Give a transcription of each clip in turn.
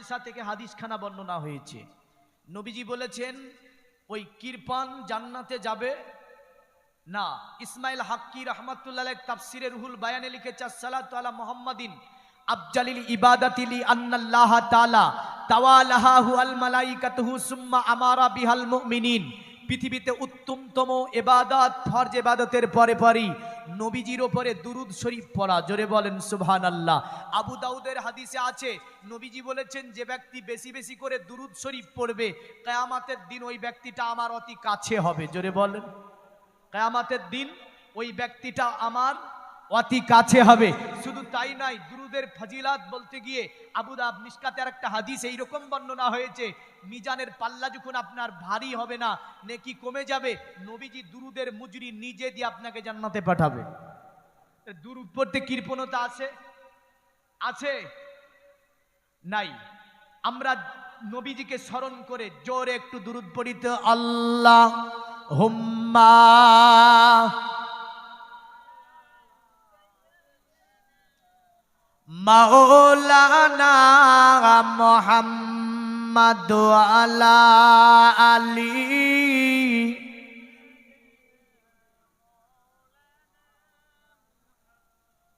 আয়েশা থেকে হাদিসখানা বর্ণনা হয়েছে। নবীজি বলেছেন ওই কিরপান জান্নাতে যাবে না। ইসমাইল হাক্কি রহমাতুল্লাহ তাফসিরে রুহুল বায়ানে লিখেছে, আসসালাতু আলা মুহাম্মাদিন আফজালিল ইবাদাতিলি আন্নাল্লাহ তাআলা তাওয়ালাহু আল মালাইকাতুহু সুম্মা আমারা বিহাল মুমিনিন। পৃথিবীতে উত্তমতম ইবাদত ফরজ ইবাদতের পরে পরই নবীজির উপরে দুরূদ শরীফ পড়া। জোরে বলেন সুবহানাল্লাহ। আবু দাউদের হাদিসে আছে, নবীজি বলেছেন যে ব্যক্তি বেশি বেশি করে দুরূদ শরীফ পড়বে কিয়ামতের দিন ওই ব্যক্তিটা আমার অতি কাছে হবে। জোরে বলেন, কিয়ামতের দিন ওই ব্যক্তিটা আমার অতি কাছে হবে। শুধু তাই নয়, দুরুদের ফজিলাত বলতে গিয়ে আবু দাউদ মিশকাতে একটা হাদিস এইরকম বর্ণনা হয়েছে, মিজানের পাল্লা যখন আপনার ভারী হবে না, নেকি কমে যাবে, নবীজি দুরুদের মুজরি নিজে দিয়ে আপনাকে জান্নাতে পাঠাবে। দুরুদ পড়তে কৃপণতা আছে? আছে? নাই। আমরা নবীজিকে স্মরণ করে জোরে একটু দুরুদ পড়িতে, আল্লাহুম্মা মাওলানা মুহাম্মাদ আলা আলী।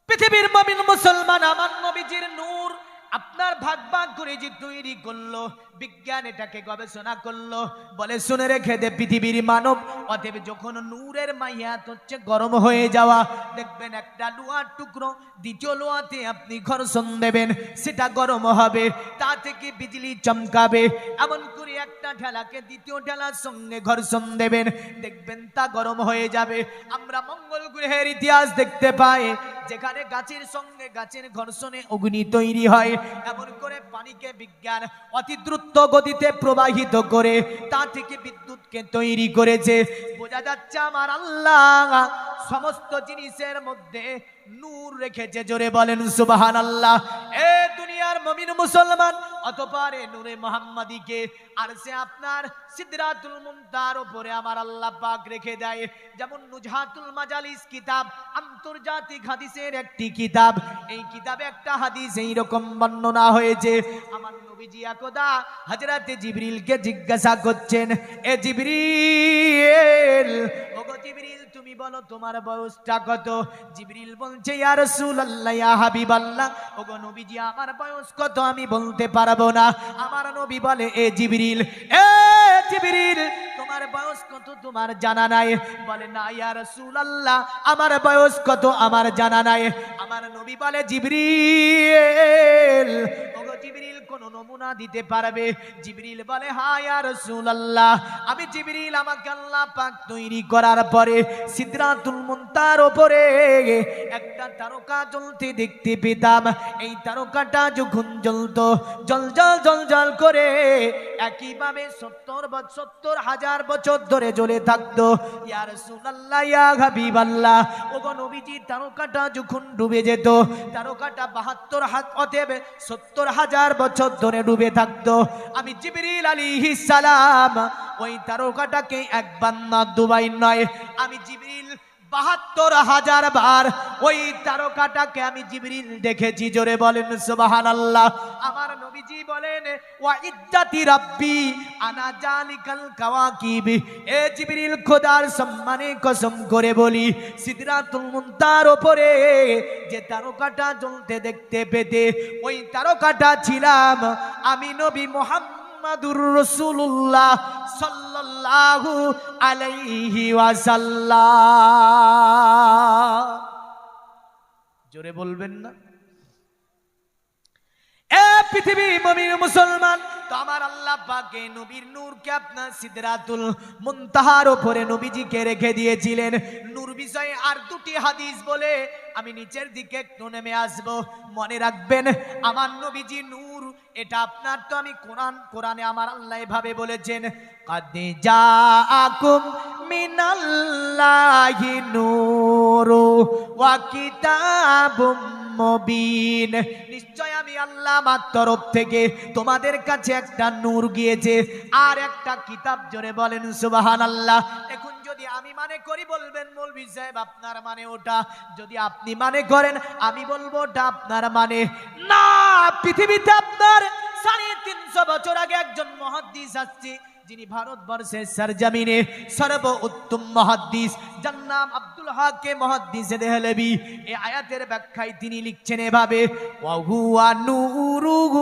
পৃথিবীর মুমিন মুসলমান, আমার নবীজির নূর আপনার ভাগ ভাগ করে যে তৈরি করলো, বিজ্ঞান এটাকে গবেষণা করলো, বলে শুনে রেখে দে পৃথিবীর মানব, অতএব যখন নূরের মাইয়াত হচ্ছে গরম হয়ে যাওয়া, দেখবেন একটা লোহার টুকরো দ্বিতীয় লোহাতে আপনি ঘর্ষণ দেবেন, সেটা গরম হবে, তা থেকে বিজলি চমকাবে। এমন করে একটা ঠেলাকে দ্বিতীয় ঠেলার সঙ্গে ঘর্ষণ দেবেন, দেখবেন তা গরম হয়ে যাবে। আমরা মঙ্গল গ্রহের ইতিহাস দেখতে পাই, যেখানে গাছের সঙ্গে গাছের ঘর্ষণে অগ্নি তৈরি হয়, এমন করে পানিকে বিজ্ঞান অতি দ্রুত গতিতে প্রবাহিত করে তা থেকে বিদ্যুৎকে তৈরি করেছে। বোঝা যাচ্ছে আমার আল্লাহ সমস্ত জিনিসের মধ্যে নূর রেখেছে। জোরে বলেন সুবহানাল্লাহ। এ দুনিয়ার মুমিন মুসলমান, অতঃপরে নূরে মুহাম্মাদিকে আর সে আপনার সিদরাতুল মুনতাহার উপরে আমার আল্লাহ পাক রেখে দেয়। যেমন নুজহাতুল মাজালিস কিতাব, আন্তর্জাতিক হাদিসের একটি কিতাব, এই কিতাবে একটা হাদিস এইরকম বর্ণনা হয়েছে, আমার নবীজি একদা হযরতে জিবরিলকে জিজ্ঞাসা করছেন, এ জিবরিল, ওগো জিবরিল তুমি বলো তোমার বয়সটা কত? জিবরিল বলছে, ইয়া রাসূলুল্লাহ, ইয়া হাবিবাল্লাহ, ওগো নবীজি আমার বয়স কত আমি বলতে পারবো না। আমার নবী বলে, এ জিবরিল, তোমার বয়স কত তোমার জানা নাই? বলে, না ইয়া রাসূলুল্লাহ, আমার বয়স কত আমার জানা নাই। আমার নবী বলে, জিবরিল, ওগো জিবরিল কোন নমুনা দিতে পারবে? জিবরিল বলে, হ্যাঁ ইয়া রাসূলুল্লাহ। আমি জিবরিল, আমাকে আল্লাহ পাক তৈরি করার পরে সিদরাতুল মুনতাহার উপরে একটা তারকা জ্বলতে দেখতে পেতাম। এই তারকাটা যখন জ্বলতো, জলজল জলজল করে একইভাবে 70,000 বছর ধরে জ্বলে থাকতো। ইয়া রাসূলুল্লাহ, ইয়া হাবিবাল্লাহ, ওগো নবীজি তারকাটা যখন ডুবে যেত, তারকাটা 72 হাত অতএব 70,000 বছর ধরে ডুবে থাকতো। আমি জিবরিল আলাইহিস সালাম ওই তারকাটাকে একবার না দুবার নয়, আমি জিবরিল 72,000 বার ওই তারকাটাকে আমি জিবরিল দেখেছি। জোরে বলেন সুবহানাল্লাহ। আমার নবীজি বলেন, ওয়া ইজ্জাতি রাব্বি আনা জালিকাল কাওয়াকিব, এ জিবরিল খোদার সম্মানে কসম করে বলি, সিদরাতুল মুনতাহার উপরে যে তারকাটা জ্বলতে দেখতে পেতে, ওই তারকাটা ছিলাম আমি নবী মুহাম্মাদুর রাসূলুল্লাহ সাল্লাল্লাহু আলাইহি ওয়াসাল্লাম। জোরে বলবেন না? এ পৃথিবী মুমিন মুসলমান, তো আমার আল্লাহ পাকে নবীর নূরকে আপনার সিদরাতুল মুনতাহার উপরে নবীজিকে রেখে দিয়েছিলেন। নূর বিষয়ে আর দুটি হাদিস বলে আমি নিচের দিকে একটু নেমে আসবো। মনে রাখবেন, আমার নবীজি নূর, এটা আপনার তো আমি কোরআনে আমার আল্লাহ এভাবে বলেছেন, কাদ জাআকুম মিনাল্লাহি নূরু ওয়া কিতাবুম মুবিন, নিশ্চয় আমি আল্লাহ আমার তরফ থেকে তোমাদের কাছে একটা নূর গিয়েছে আর একটা কিতাব। জোরে বলেন সুবহানাল্লাহ। এখন যদি আমি মানে করি বলবেন মৌলভী সাহেব আপনার মানে ওটা, যদি আপনি মানে করেন আমি বলবো ওটা আপনার মানে না। পৃথিবীতে আপনার 300 বছর আগে একজন মুহাদ্দিস আসছে, যিনি ভারতবর্ষের সরজমিনে সর্ব উত্তম মুহাদ্দিস, যার নাম আব্দুল হক মুহাদ্দিস দেহলভী। এই আয়াতের ব্যাখ্যায় তিনি লিখছেন এভাবে, ওয়া হুয়া নূরুহু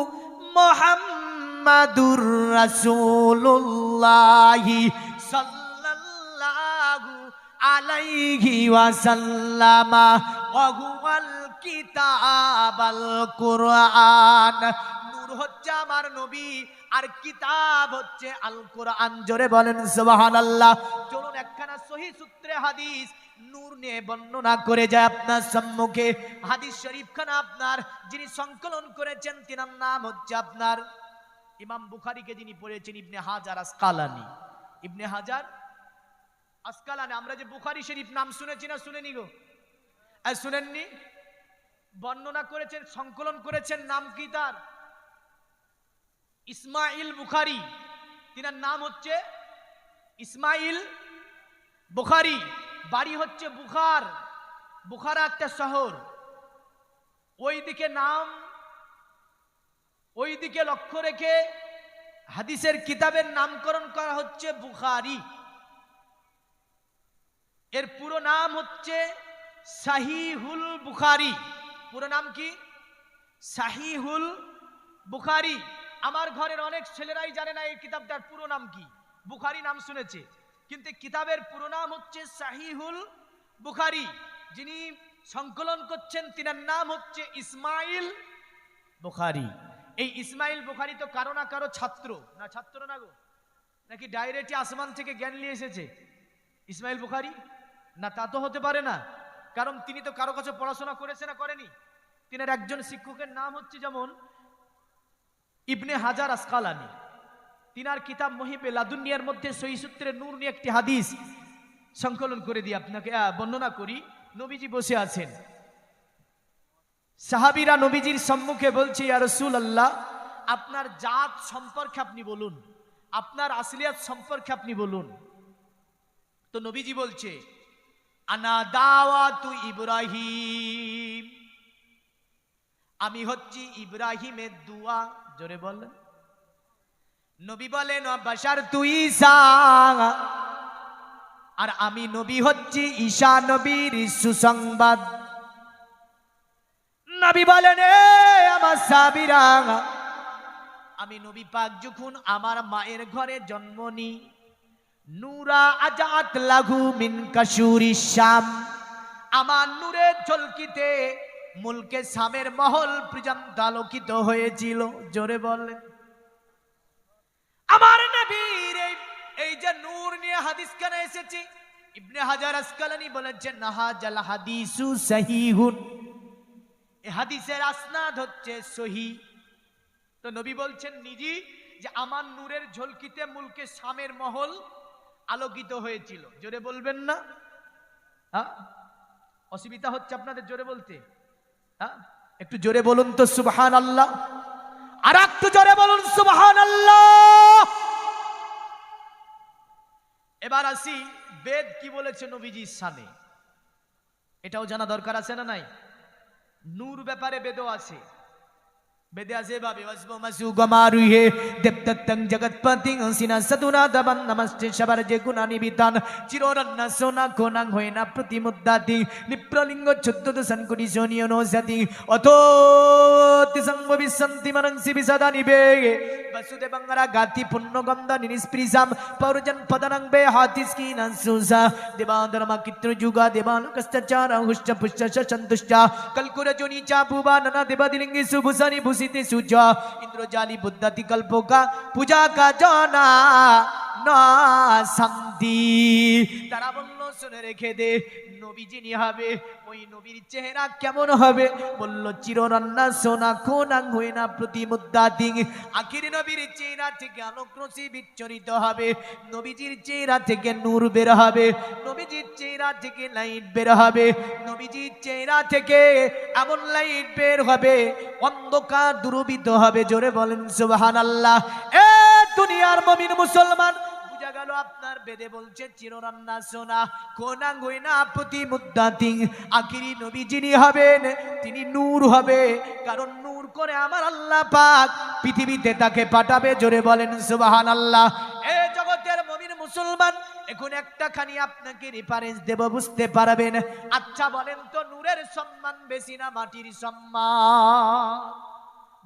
মুহাম্মাদুর রাসূলুল্লাহি সাল্লাল্লাহু আলাইহি ওয়াসাল্লামা ওয়া হুয়াল কিতাবাল কুরআন। নূর হচ্ছে আমার নবী, আর কিতাব হচ্ছে আল কোরআন। জোরে বলেন সুবহানাল্লাহ। চলুন একখানা সহিহ সূত্রে হাদিস নূর নিয়ে বর্ণনা করে যায় আপনার সম্মুখে। হাদিস শরীফ খানা আপনার যিনি সংকলন করেছেন তিনার নাম হচ্ছে আপনার ইমাম বুখারীকে যিনি পড়েছেন ইবনে হাজার আসকালানি। ইবনে হাজার আসকালানি। আমরা যে বুখারী শরীফ নাম শুনেছি না শুনেনি গো? আর শুনেননি? বর্ণনা করেছেন, সংকলন করেছেন, নাম কি তার? ইসমাইল বুখারী। তিনার নাম হচ্ছে ইসমাইল বুখারী। বাড়ি হচ্ছে বুখার, বুখারা একটা শহর। ওইদিকে নাম, ওইদিকে লক্ষ্য রেখে হাদিসের কিতাবের নামকরণ করা হচ্ছে বুখারী। এর পুরো নাম হচ্ছে সাহিহুল বুখারী। পুরো নাম কি? সাহিহুল বুখারী। আমার ঘরের অনেক ছেলেরাই জানে না এই কিতাবটার পুরো নাম কি। বুখারী নাম শুনেছে, কিন্তু কিতাবের পুরো নাম হচ্ছে সাহিহুল বুখারী। যিনি সংকলন করছেন তিনার নাম হচ্ছে ইসমাইল বুখারী। এই ইসমাইল বুখারী তো কারো না কারো ছাত্র, না ছাত্র না গো? নাকি ডাইরেক্ট আসমান থেকে জ্ঞান নিয়ে এসেছে ইসমাইল বুখারী? না, তা তো হতে পারে না, কারণ তিনি তো কারো কাছে পড়াশোনা করেছে না করেনি। তিনার একজন শিক্ষকের নাম হচ্ছে যেমন ইবনে হাজার আসকালানি। তিনার কিতাব মুহিবে লাদুনিয়ার মধ্যে সহিহ সূত্রে নূর নিয়ে একটি হাদিস সংকলন করে দিয়ে আপনাকে বর্ণনা করি। নবীজি বসে আছেন, সাহাবীরা নবীজির সম্মুখে বলছে, ইয়া রাসূলুল্লাহ, আপনার জাত সম্পর্কে আপনি বলুন, আপনার আসলিয়াত সম্পর্কে আপনি বলুন। তো নবীজি বলছে, আনা দাওয়াতু ইব্রাহিম, আমি হচ্ছি ইব্রাহিমের দুয়া। জোরে বলেন। নবী বলেন, বাশার তুই ঈসা, আর আমি নবী হচ্ছি ঈসা নবীর সুসংবাদ। নবী বলেন, এ আমার সাহাবীরা, আমি নবী পাক যখন আমার মায়ের ঘরে জন্ম নিই, নূরা আজাত লাহু মিন কাশুরিশ শাম, আমার নূরের ঝলকিতে মুলকে শামের মহল পর্যন্ত আলোকিত হয়েছিল। জোরে বলেন। আমার নবীর এই যে নূর নিয়ে হাদিস কেন এসেছে, ইবনে হাজার আসকালানি বলেছেন, নাহাজাল হাদিসু সহিহুন, এই হাদিসের আসনাদ হচ্ছে সহিহ। তো নবী বলছেন নিজে যে আমার নূরের ঝলকিতে মুলকে শামের মহল আলোকিত হয়েছিল। জোরে বলবেন না? হ্যাঁ, অসুবিধা হচ্ছে আপনাদের জোরে বলতে? হ্যাঁ, একটু জোরে বলুন তো সুবহানাল্লাহ। আর একটু জোরে বলুন সুবহানাল্লাহ। এবার আসি বেদ কি বলেছে নবীজির শানে, এটাও জানা দরকার আছে না নাই? নূর ব্যাপারে বেদও আছে। বেদে আছে ভাবে ওয়াসবমাসু গমারুহে দেবতত্তং জগৎপতি সিনা সদুনা দবন নমস্তে সবার যে গুণানিবিতান চিররন্না সোনা কোনাং হয়না প্রতিমুদ্দাতি নিপ্রলিঙ্গ 14 সংকুটি সোনিয় নৌসতি অথোতি সংভবিসন্তি মনংসি বিসদানি বেগে বসুদেবঙ্গরা গাতি পুণ্যগন্ধ নিনিস্পৃশাম পৌরজন পদনং বে হাতিস্কি নসুসা দেবাধর্মা কিত্র যুগা দেবানুকস্তচার হুষ্ট পুষ্ট সন্তুষ্ট কলকুরজনি চাপুবা ননা দেবাদিলিঙ্গি সুভুসানি ভূষিতে সুজা ইন্দ্রজালি বুদ্ধাতি কল্পকা পূজা কা জানা না শান্তি। তারা বলল, শুনে রেখে দে, নবী যিনি হবে ওই নবীর চেহারা কেমন হবে? বলল, চিররন্না সোনা কোনাং হয়ে না প্রতিমুদ্দাতি, আখির নবীর চেহারা থেকে আলোকরশ্মি বিচ্ছরিত হবে, নবীজির চেহারা থেকে নূর বের হবে, নবীজির চেহারা থেকে লাইট বের হবে, নবীজির চেহারা থেকে এমন লাইট বের হবে অন্ধকার দূরীভূত হবে। জোরে বলেন সুবহানাল্লাহ। এ দুনিয়ার মুমিন মুসলমান, বুঝা গেল আপনার বেদে বলছে চিররান্না সোনা কোনা গয়না প্রতি মুদ্দাতি আখিরি নবী যিনি হবেন তিনি নূর হবে, কারণ নূর করে আমার আল্লাহ পাক পৃথিবীতে তাকে পাঠাবে। জোরে বলেন সুবহানাল্লাহ। এ জগতের মুমিন মুসলমান, এখন একটা খানি আপনাকে রেফারেন্স দেব, বুঝতে পারবেন। আচ্ছা বলেন তো, নূরের সম্মান বেশি না মাটির সম্মান?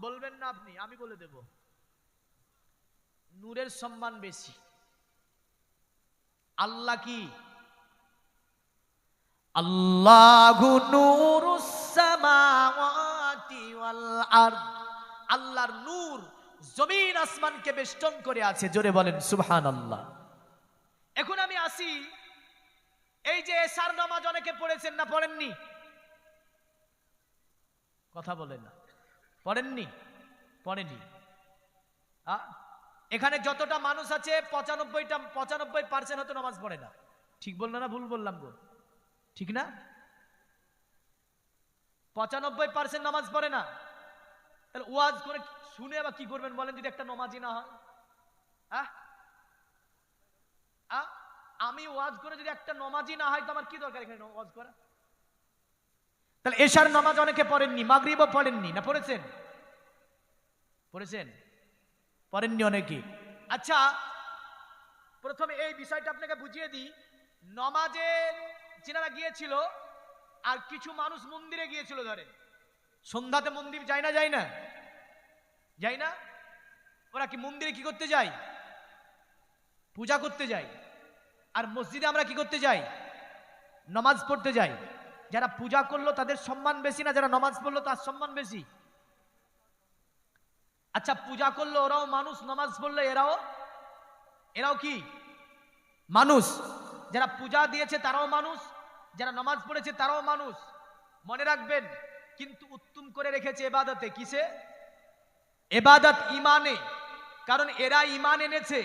বলবেন না আপনি, আমি বলে দেব। নূরের সম্মান বেশি। আল্লাহ কি? আল্লাহু নূরুস সামাওয়াতি ওয়াল আরদ। আল্লাহর নূর জমিন আসমানকে বেষ্টন করে আছে। জোরে বলেন সুবহানাল্লাহ। এখন আমি আসি, এই যে এশার নামাজ অনেকে পড়েছেন না পড়েননি? কথা বলেন না। পড়েননি? পড়েনি? এখানে যতটা মানুষ আছে 95% হয়তো নামাজ পড়ে না। ঠিক বললাম না ভুল বললাম গো? ঠিক না? 95% নামাজ পড়ে না। তাহলে ওয়াজ করে শুনে আবার কি করবেন বলেন, যদি একটা নামাজি না হয়? আমি ওয়াজ করে যদি একটা নামাজি না হয় তো আমার কি দরকার এখানে ওয়াজ করা? তাহলে এশার নামাজ অনেকে পড়েননি, মাগরিবও পড়েননি, না পড়েছেন? পড়েছেন? পড়েননি অনেকে। আচ্ছা, প্রথমে এই বিষয়টা আপনাকে বুঝিয়ে দিই। নামাজে যিনারা গিয়েছিল, আর কিছু মানুষ মন্দিরে গিয়েছিল, ধরেন সন্ধ্যাতে মন্দির যায় না? যায় না? যায় না? ওরা কি মন্দিরে কি করতে যায়? পূজা করতে যায়। আর মসজিদে আমরা কি করতে যাই? নামাজ পড়তে যাই। যারা পূজা করলো তাদের সম্মান বেশি না যারা নামাজ পড়লো তার সম্মান বেশি? আচ্ছা, পূজা করলো ওরাও মানুষ, নামাজ পড়লো এরাও কি মানুষ? যারা পূজা দিয়েছে তারাও মানুষ, যারা নামাজ পড়েছে তারাও মানুষ। মনে রাখবেন, কিন্তু উত্তম করে রেখেছে ইবাদতে। কিসে? ইবাদত, ইমানে। কারণ এরা ইমান এনেছে,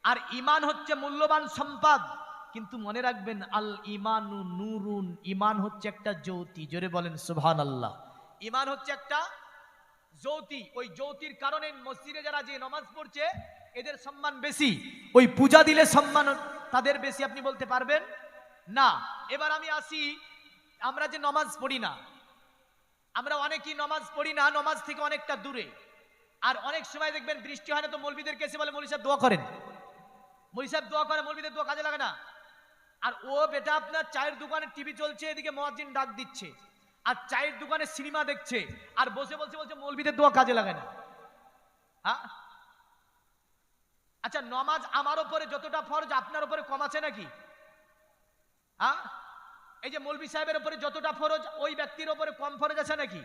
আর ইমান হচ্ছে মূল্যবান সম্পদ। কিন্তু মনে রাখবেন, আল ইমানু নূরুন, ইমান হচ্ছে একটা জ্যোতি। জোরে বলেন সুবহানাল্লাহ। ইমান হচ্ছে একটা জ্যোতি। ওই জ্যোতির কারণে মসজিদে যারা যে নামাজ পড়ছে এদের সম্মান বেশি, ওই পূজা দিলে সম্মান তাদের বেশি। আপনি বলতে পারবেন না। এবার আমি আসি, আমরা যে নামাজ পড়ি না, আমরা অনেকেই নামাজ পড়ি না, নামাজ থেকে অনেকটা দূরে। আর অনেক সময় দেখবেন বৃষ্টি হয় না তো মৌলবীদেরকে এসে বলে, মৌলবী সাহেব দোয়া করেন। মৌলবী সাহেব দোয়া করে, মৌলবীদের দোয়া কাজে লাগে না। আর ও বেটা আপনার চায়ের দোকানে টিভি চলছে, এদিকে মুয়াজ্জিন ডাক দিচ্ছে, আর চায়ের দোকানে সিনেমা দেখছে, আর বসে বলছে মৌলবীদের দোয়া কাজে লাগে না। আচ্ছা, নামাজ আমার উপরে যতটা ফরজ আপনার উপরে কম আছে নাকি? এই যে মৌলবী সাহেবের উপরে যতটা ফরজ ওই ব্যক্তির উপরে কম ফরজ আছে নাকি?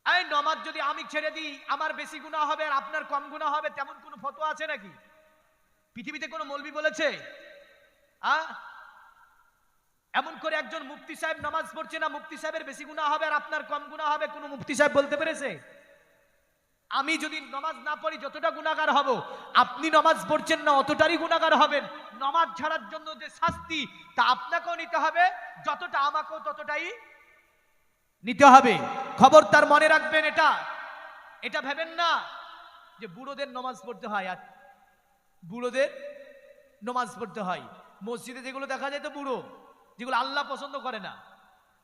এই নামাজ যদি আমি ছেড়ে দিই আমার বেশি গুনাহ হবে আর আপনার কম গুনাহ হবে, তেমন কোনো ফতোয়া আছে নাকি? পৃথিবীতে কোনো মৌলবী বলেছে? এমন করে একজন মুফতি সাহেব নামাজ পড়ছে না, মুফতি সাহেবের বেশি গুনাহ হবে আর আপনার কম গুনাহ হবে, কোন মুফতি সাহেব বলতে পেরেছে? আমি যদি নামাজ না পড়ি যতটা গুনাহগার হব, আপনি নামাজ পড়ছেন না অতটারই গুনাহগার হবেন। নামাজ ছাড়ার জন্য যে শাস্তি তা আপনাকেও নিতে হবে, যতটা আমাকেও ততটাই নিতে হবে। খবরদার মনে রাখবেন, এটা ভেবেন না যে বুড়োদের নামাজ পড়তে হয়। আর বুড়োদের নামাজ পড়তে হয়, মসজিদে যেগুলো দেখা যায় তো বুড়ো, যেগুলো আল্লাহ পছন্দ করে না।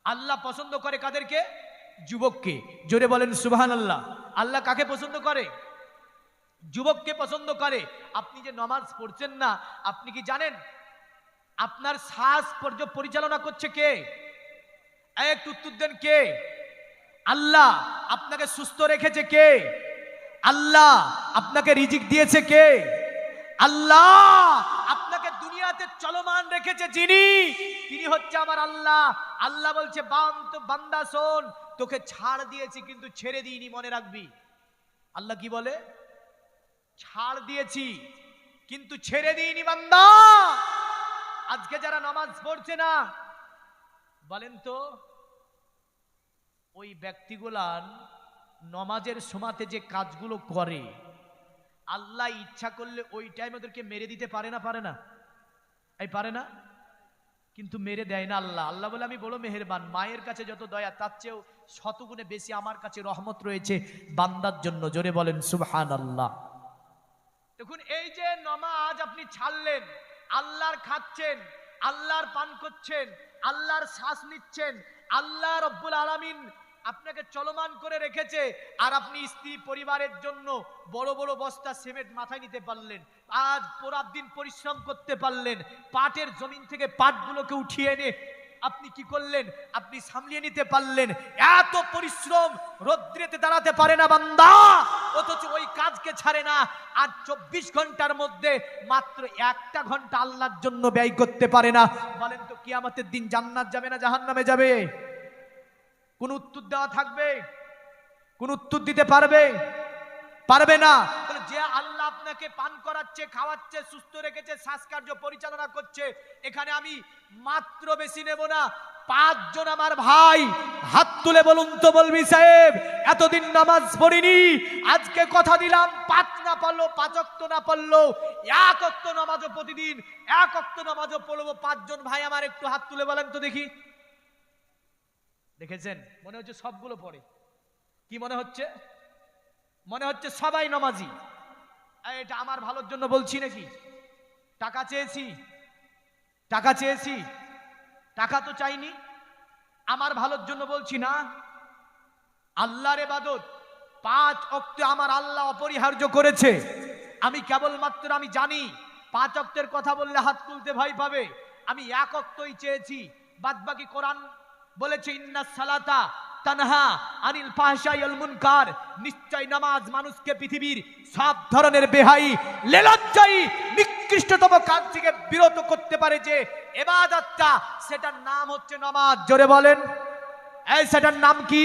আল্লাহ পছন্দ করে কাদেরকে? যুবককে। জোরে বলেন সুবহানাল্লাহ। আল্লাহ কাকে পছন্দ করে? যুবককে পছন্দ করে। আপনি যে নামাজ পড়ছেন না, আপনি কি জানেন আপনার শ্বাস পরিচালনা করছে কে? একটু উত্তর দেন, কে? আল্লাহ। আপনাকে সুস্থ রেখেছে কে? আল্লাহ। আপনাকে রিজিক দিয়েছে কে? আল্লাহ। আপনাকে দুনিয়াতে চলমান রেখেছে যিনি, তিনি হচ্ছে আমার আল্লাহ। আল্লাহ বলছে, বান্দা শোন, তোকে ছাড় দিয়েছি কিন্তু ছেড়ে দিইনি, মনে রাখবি। আল্লাহ কি বলে? ছাড় দিয়েছি কিন্তু ছেড়ে দিইনি বান্দা। আজকে যারা নামাজ পড়ছে না, বলেন তো ওই ব্যক্তিগুলার নামাজের সময়তে যে কাজগুলো করে, আল্লাহ ইচ্ছা করলে ওই টাইমে ওদেরকে মেরে দিতে পারে না? পারে না? এই পারে না? কিন্তু মেরে দেয় না আল্লাহ। আল্লাহ বলে, আমি বড় মেহেরবান, মায়ের কাছে যত দয়া তার চেয়েও শতগুণে বেশি আমার কাছে রহমত রয়েছে বান্দার জন্য। জোরে বলেন সুবহানাল্লাহ। তো দেখুন এই যে নামাজ আপনি ছাড়লেন, আল্লাহর খাচ্ছেন, আল্লাহর পান করছেন, আল্লাহর শ্বাস নিচ্ছেন, আল্লাহ রব্বুল আলামিন আপনাকে চলমান করে রেখেছে, আর আপনি স্ত্রী পরিবারের জন্য বড় বড় বস্তা সিমেন্ট মাথায় নিতে পারলেন, আজ পুরো দিন পরিশ্রম করতে পারলেন, পাটের জমিন থেকে পাটগুলোকে উঠিয়ে এনে আপনি কি করলেন, আপনি সামলিয়ে নিতে পারলেন। এত পরিশ্রম রৌদ্রেতে দাঁড়াতে পারে না বান্দা, অথচ ওই কাজকে ছাড়ে না। আর 24 ঘন্টার মধ্যে মাত্র 1টা ঘন্টা আল্লাহর জন্য ব্যয় করতে পারে না। বলেন তো কিয়ামতের দিন জান্নাত যাবে না জাহান্নামে যাবে? কোন উত্তর দেওয়া থাকবে? কোন উত্তর দিতে পারবে? পারবে না। তাহলে যে আল্লাহ আপনাকে পান করাচ্ছে, খাওয়াচ্ছে, সুস্থ রেখেছে, শ্বাসকার্য পরিচালনা করছে, এখানে আমি মাত্র বেশি নেব না, 5 জন আমার ভাই হাত তুলে বলুন তো বলবি সাহেব এতদিন নামাজ পড়িনি, আজকে কথা দিলাম 5 না পারলো, 5 ওয়াক্ত না পারলো 1 ওয়াক্ত নামাজও প্রতিদিন 1 ওয়াক্ত নামাজও পড়বো। 5 জন ভাই আমার একটু হাত তুলে বলেন তো দেখি। দেখেছেন? মনে হচ্ছে সবগুলো পড়ে। কি মনে হচ্ছে? মনে হচ্ছে সবাই নামাজি। এটা আমার ভালোর জন্য বলছি নাকি? টাকা চেয়েছি? টাকা চেয়েছি? টাকা তো চাইনি, আমার ভালোর জন্য বলছি না। আল্লাহর ইবাদত 5 ওয়াক্ত আমার আল্লাহ অপরিহার্য করেছে। আমি কেবলমাত্র আমি জানি 5 ওয়াক্তের কথা বললে হাত তুলতে ভয় পাবে, আমি 1 ওয়াক্তই চেয়েছি। বাদবাকি কোরআন বলেছে ইন্নাস সালাতা তানহা আনিল ফাহশাই ওয়াল মুনকার, নিশ্চয় নামাজ মানুষকে পৃথিবীর সব ধরনের বেহাই, লেলজ্জাই, নিকৃষ্টতম কাজ থেকে বিরত করতে পারে। যে ইবাদতটা, সেটার নাম হচ্ছে নামাজ। জোরে বলেন, এই সেটার নাম কি?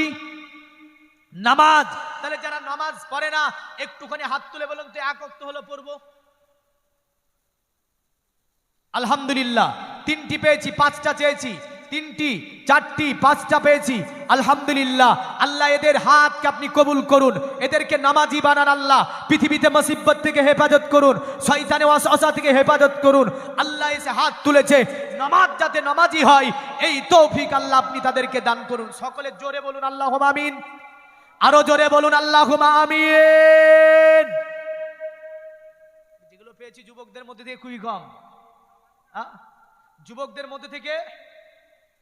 নামাজ। তাহলে যারা নামাজ পড়ে না একটুখানি হাত তুলে বলুন তো 1 ওয়াক্ত হলো পড়বো। আলহামদুলিল্লাহ, 3টি পেয়েছি, 5টা চেয়েছি, 3টি, 4টি, 5টা পেয়েছি, আলহামদুলিল্লাহ। আল্লাহ এদের হাতকে আপনি কবুল করুন, এদেরকে নামাজি বানান আল্লাহ। পৃথিবীতে মুসিবত থেকে হেফাজত করুন, শয়তানের ওয়াসওয়াসা থেকে হেফাজত করুন। আল্লাহ এসে হাত তুলেছে, নামাজ যাতে নামাজি হয় এই তৌফিক আল্লাহ আপনি তাদেরকে দান করুন। সকলে জোরে বলুন আল্লাহুম্মা আমিন। আরো জোরে বলুন আল্লাহুম্মা আমিন। যেগুলো পেয়েছি যুবকদের মধ্যে থেকে খুবই কম, যুবকদের মধ্যে থেকে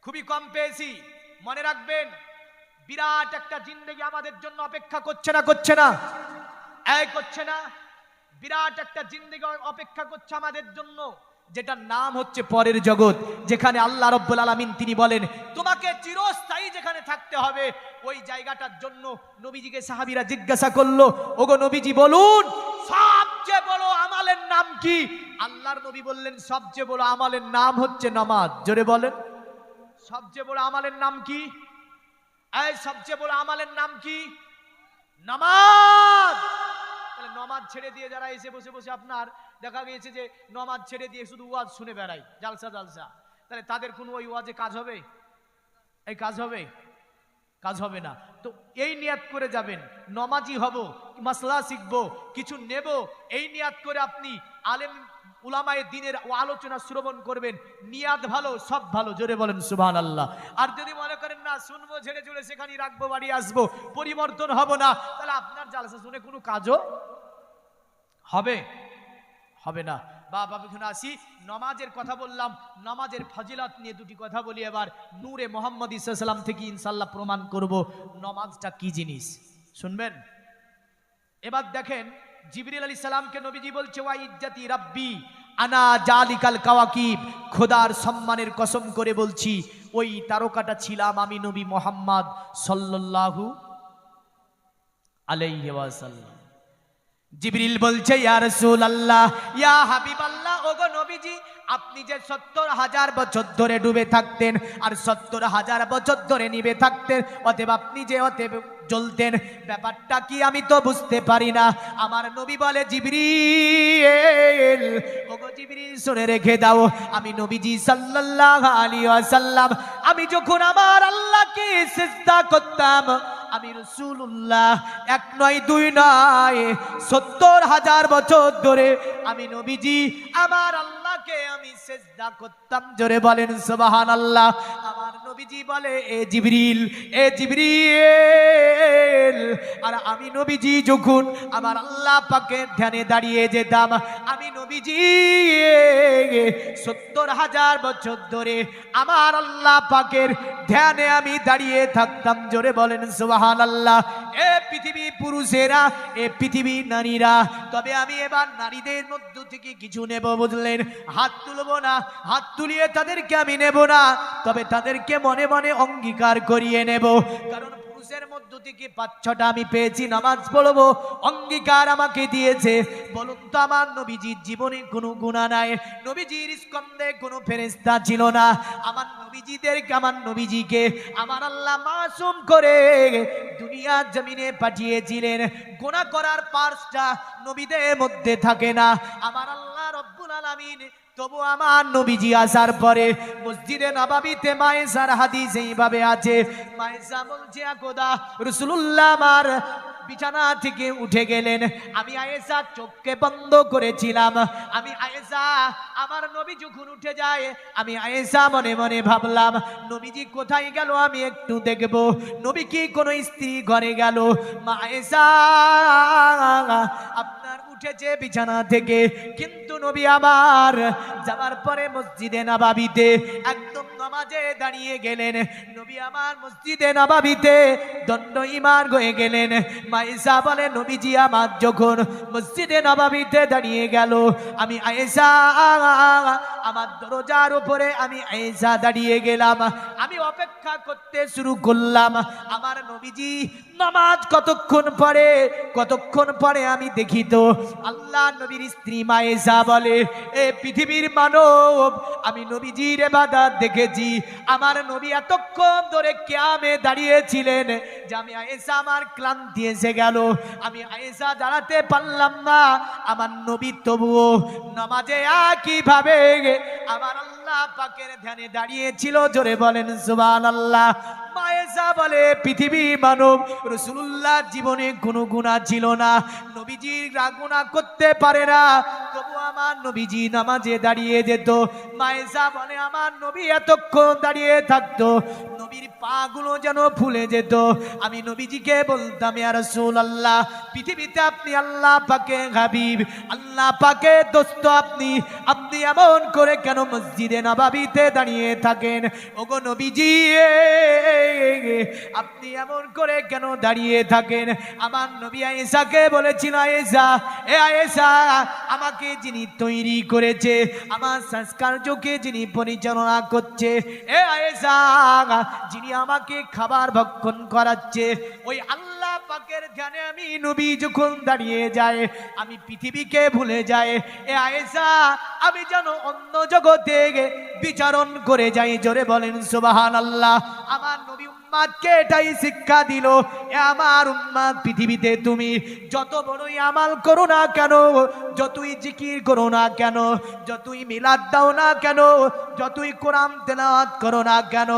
খুবই কম পেয়েছি। মনে রাখবেন, বিরাট একটা জিন্দেগি আমাদের জন্য অপেক্ষা করছে না, করছে না? এই করছে না? বিরাট একটা জিন্দেগি অপেক্ষা করছে আমাদের জন্য, যেটার নাম হচ্ছে পরের জগৎ, যেখানে আল্লাহ রাব্বুল আলামিন তিনি বলেন তোমাকে চিরস্থায়ী যেখানে থাকতে হবে, ওই জায়গাটার জন্য নবীজিকে সাহাবীরা জিজ্ঞাসা করলো, ওগো নবীজি বলুন সবচেয়ে বড় আমলের নাম কি? আল্লাহর নবী বললেন সবচেয়ে বড় আমলের নাম হচ্ছে নামাজ। জোরে বলেন, সবচেয়ে বড় আমলের নাম কি? এই সবচেয়ে বড় আমলের নাম কি? নামাজ। তাহলে নামাজ ছেড়ে দিয়ে যারা এসে বসে বসে, আপনার দেখা গিয়েছে যে নামাজ ছেড়ে দিয়ে শুধু ওয়াজ শুনে বেড়ায়, জালসা জালসা, তাহলে তাদের কোনো ওই ওয়াজে কাজ হবে? এই কাজ হবে? কাজ হবে না। তো এই নিয়াত করে যাবেন, নামাজি হব, মাসলা শিখবো, কিছু নেব, এই নিয়াত করে আপনি আলেম উলামায়ে দ্বীনের আলোচনা শ্রবণ করবেন। নিয়াত ভালো, সব ভালো। জোরে বলেন সুবহানাল্লাহ। আর যদি মনে করেন না শুনবো, ঝেড়ে ঝুড়ে সেখানেই রাখবো, বাড়ি আসবো, পরিবর্তন হব না, তাহলে আপনার জালসা শুনে কোনো কাজও হবে হবে না। বাবা এখানে আসি, নামাজের কথা বললাম, নামাজের ফজিলত নিয়ে 2টি কথা বলি। এবার নূরে মুহাম্মদ সাল্লাল্লাহু আলাইহি ওয়াসাল্লাম থেকে ইনশাআল্লাহ প্রমাণ করব নামাজটা কি জিনিস। শুনবেন? এবার দেখেন, জিবরিল আলাইহিস সালামকে নবীজি বলছে ওয়া ইজ্জাতি রাব্বি আনা জালিকাল কাওয়াকিব, খোদার সম্মানের কসম করে বলছি ওই তারকাটা ছিলাম আমি নবী মুহাম্মদ সাল্লাল্লাহু আলাইহি ওয়াসাল্লাম। জিবরিল বলছে ইয়া রাসূলুল্লাহ, ইয়া হাবিবাল্লাহ, ওগো নবীজি আপনি যে 70,000 বছর ধরে ডুবে থাকতেন আর 70,000 বছর ধরে নিভে থাকতেন, অতএব আপনি যে অতএব জ্বলতেন, ব্যাপারটা কি আমি তো বুঝতে পারি না। আমার নবী বলে জিবরিল, ওগো জিবরিল শুনে রেখে দাও, আমি নবীজি সাল্লাল্লাহু আলাইহি ওয়াসাল্লাম আমি যখন আমার আল্লাহকে সিজদা করতাম, আমি রাসূলুল্লাহ 1 নয় 2 নয় 70,000 বছর ধরে আমি নবীজি আমার আল্লাহকে আমি সিজদা করতাম। জোরে বলেন সুবহানাল্লাহ। আমার নবীজি বলে এ জিবরিল, আর আমি নবীজি যখন আমার আল্লাহ পাকের ধ্যানে দাঁড়িয়ে যেতাম, আমি নবীজি 70,000 বছর ধরে আমার আল্লাহ পাকের ধ্যানে আমি দাঁড়িয়ে থাকতাম। জোরে বলেন সুবহানাল্লাহ। এ পৃথিবী পুরুষেরা, এ পৃথিবী নারীরা, তবে আমি এবার নারীদের মধ্য থেকে কিছু নেব, বুঝলেন? হাত তুলবো না, হাত তুলিয়ে তাদেরকে আমি নেব না, তবে তাদেরকে মনে মনে অঙ্গীকার করিয়ে নেব। কারণ পুরুষের মধ্য থেকে 5-6টা আমি পেয়েছি, নামাজ পড়বো, অঙ্গীকার আমাকে দিয়েছে। বলুন তো, আমার নবীজির জীবনে কোনো গুনাহ নাই, নবীজির স্কন্ধে কোনো ফেরেশতা ছিল না। আমার নবীজিকে আমার আল্লাহ মাসুম করে দুনিয়ার জমিনে পাঠিয়েছিলেন। গুনাহ করার পার্সটা নবীদের মধ্যে থাকে না। আমার আল্লাহ রব্বুল আলামিন তবু আমার নবীজি আসার পরে মসজিদে নববীতে মায়েশার হাদিস এইভাবে আছে, মায়েশা বলছে খোদা রাসূলুল্লাহ আমার বিছানা থেকে উঠে গেলেন, আমি আয়েশা চোখকে বন্ধ করেছিলাম। আমি আয়েশা, আমার নবী যখন উঠে যায়, আমি আয়েশা মনে মনে ভাবলাম নবীজি কোথায় গেল, আমি একটু দেখব, নবী কি কোনো স্ত্রী ঘরে গেল? মা আয়েশা আপনার উঠেছে বিছানা থেকে, কিন্তু নবী আমার যাবার পরে মসজিদে নববীতে একদম নামাজে দাঁড়িয়ে গেলেন। নবী আমার মসজিদে নববীতে দণ্ড ইমান হয়ে গেলেন। মায়েশা বলে নবীজি আমার যখন মসজিদে নববীতে দাঁড়িয়ে গেল, আমি আয়েশা আমার দরজার উপরে আমি আয়েশা দাঁড়িয়ে গেলাম, আমি অপেক্ষা করতে শুরু করলাম। আমার নবীজি নামাজ কতক্ষণ পরে আমি দেখি তো আল্লাহ নবীর স্ত্রী মায়েশা বলে, এ পৃথিবীর মানব, আমি নবীজির ইবাদত দেখেছি। আমার নবী এতক্ষণ ধরে কিয়ামে দাঁড়িয়েছিলেন যে আমি আয়েশা আমার ক্লান্তি এসে গেল, আমি আয়েশা দাঁড়াতে পারলাম না। আমার নবী তবুও নামাজে একইভাবে আমার আল্লাহ পাকের ধ্যানে দাঁড়িয়েছিল। জোরে বলেন সুবহানাল্লাহ। মায়েশা বলে পৃথিবী মানব, রাসূলুল্লাহ জীবনে কোনো গুনাহ ছিল না, নবীজি গুনাহ করতে পারে না, তবু আমার নবীজি নামাজে দাঁড়িয়ে যেত। মায়েশা বলে আমার নবী এতক্ষণ দাঁড়িয়ে থাকতো, নবীর পা গুলো যেন ফুলে যেত। আমি নবীজিকে বলতাম, ইয়া রাসূলুল্লাহ, পৃথিবীতে আপনি আল্লাহ পাকে হাবিব, আল্লাহ পাকে দোস্ত, আপনি এমন করে কেন মসজিদে নববীতে দাঁড়িয়ে থাকেন? ওগো নবীজি, আপনি এমন করে কেন দাঁড়িয়ে থাকেন? আমার নবী আয়েশাকে বলেছিল, আয়েশা, এ আয়েশা, আমাকে যিনি তৈরি করেছে, আমার সংস্কারকে যিনি পরিচালনা করছে, এ আয়েশা, যিনি আমাকে খাবার ভক্ষণ করাচ্ছে, ওই আল্লাহ পাকের ধ্যানে আমি নবী যখন দাঁড়িয়ে যায়, আমি পৃথিবীকে ভুলে যাই। এ আয়েশা, আমি যেন অন্য জগতে বিচরণ করে যাই। জোরে বলেন সুবহানাল্লাহ। আমার নবী উম্মাদকে এটাই শিক্ষা দিল, এ আমার উম্মাদ, পৃথিবীতে তুমি যত বড়ই আমাল করো না কেন, যতই জিকির করো না কেন, যতই মিলাদ দাও না কেন, যতই কোরআন তেলাওয়াত করো না কেন,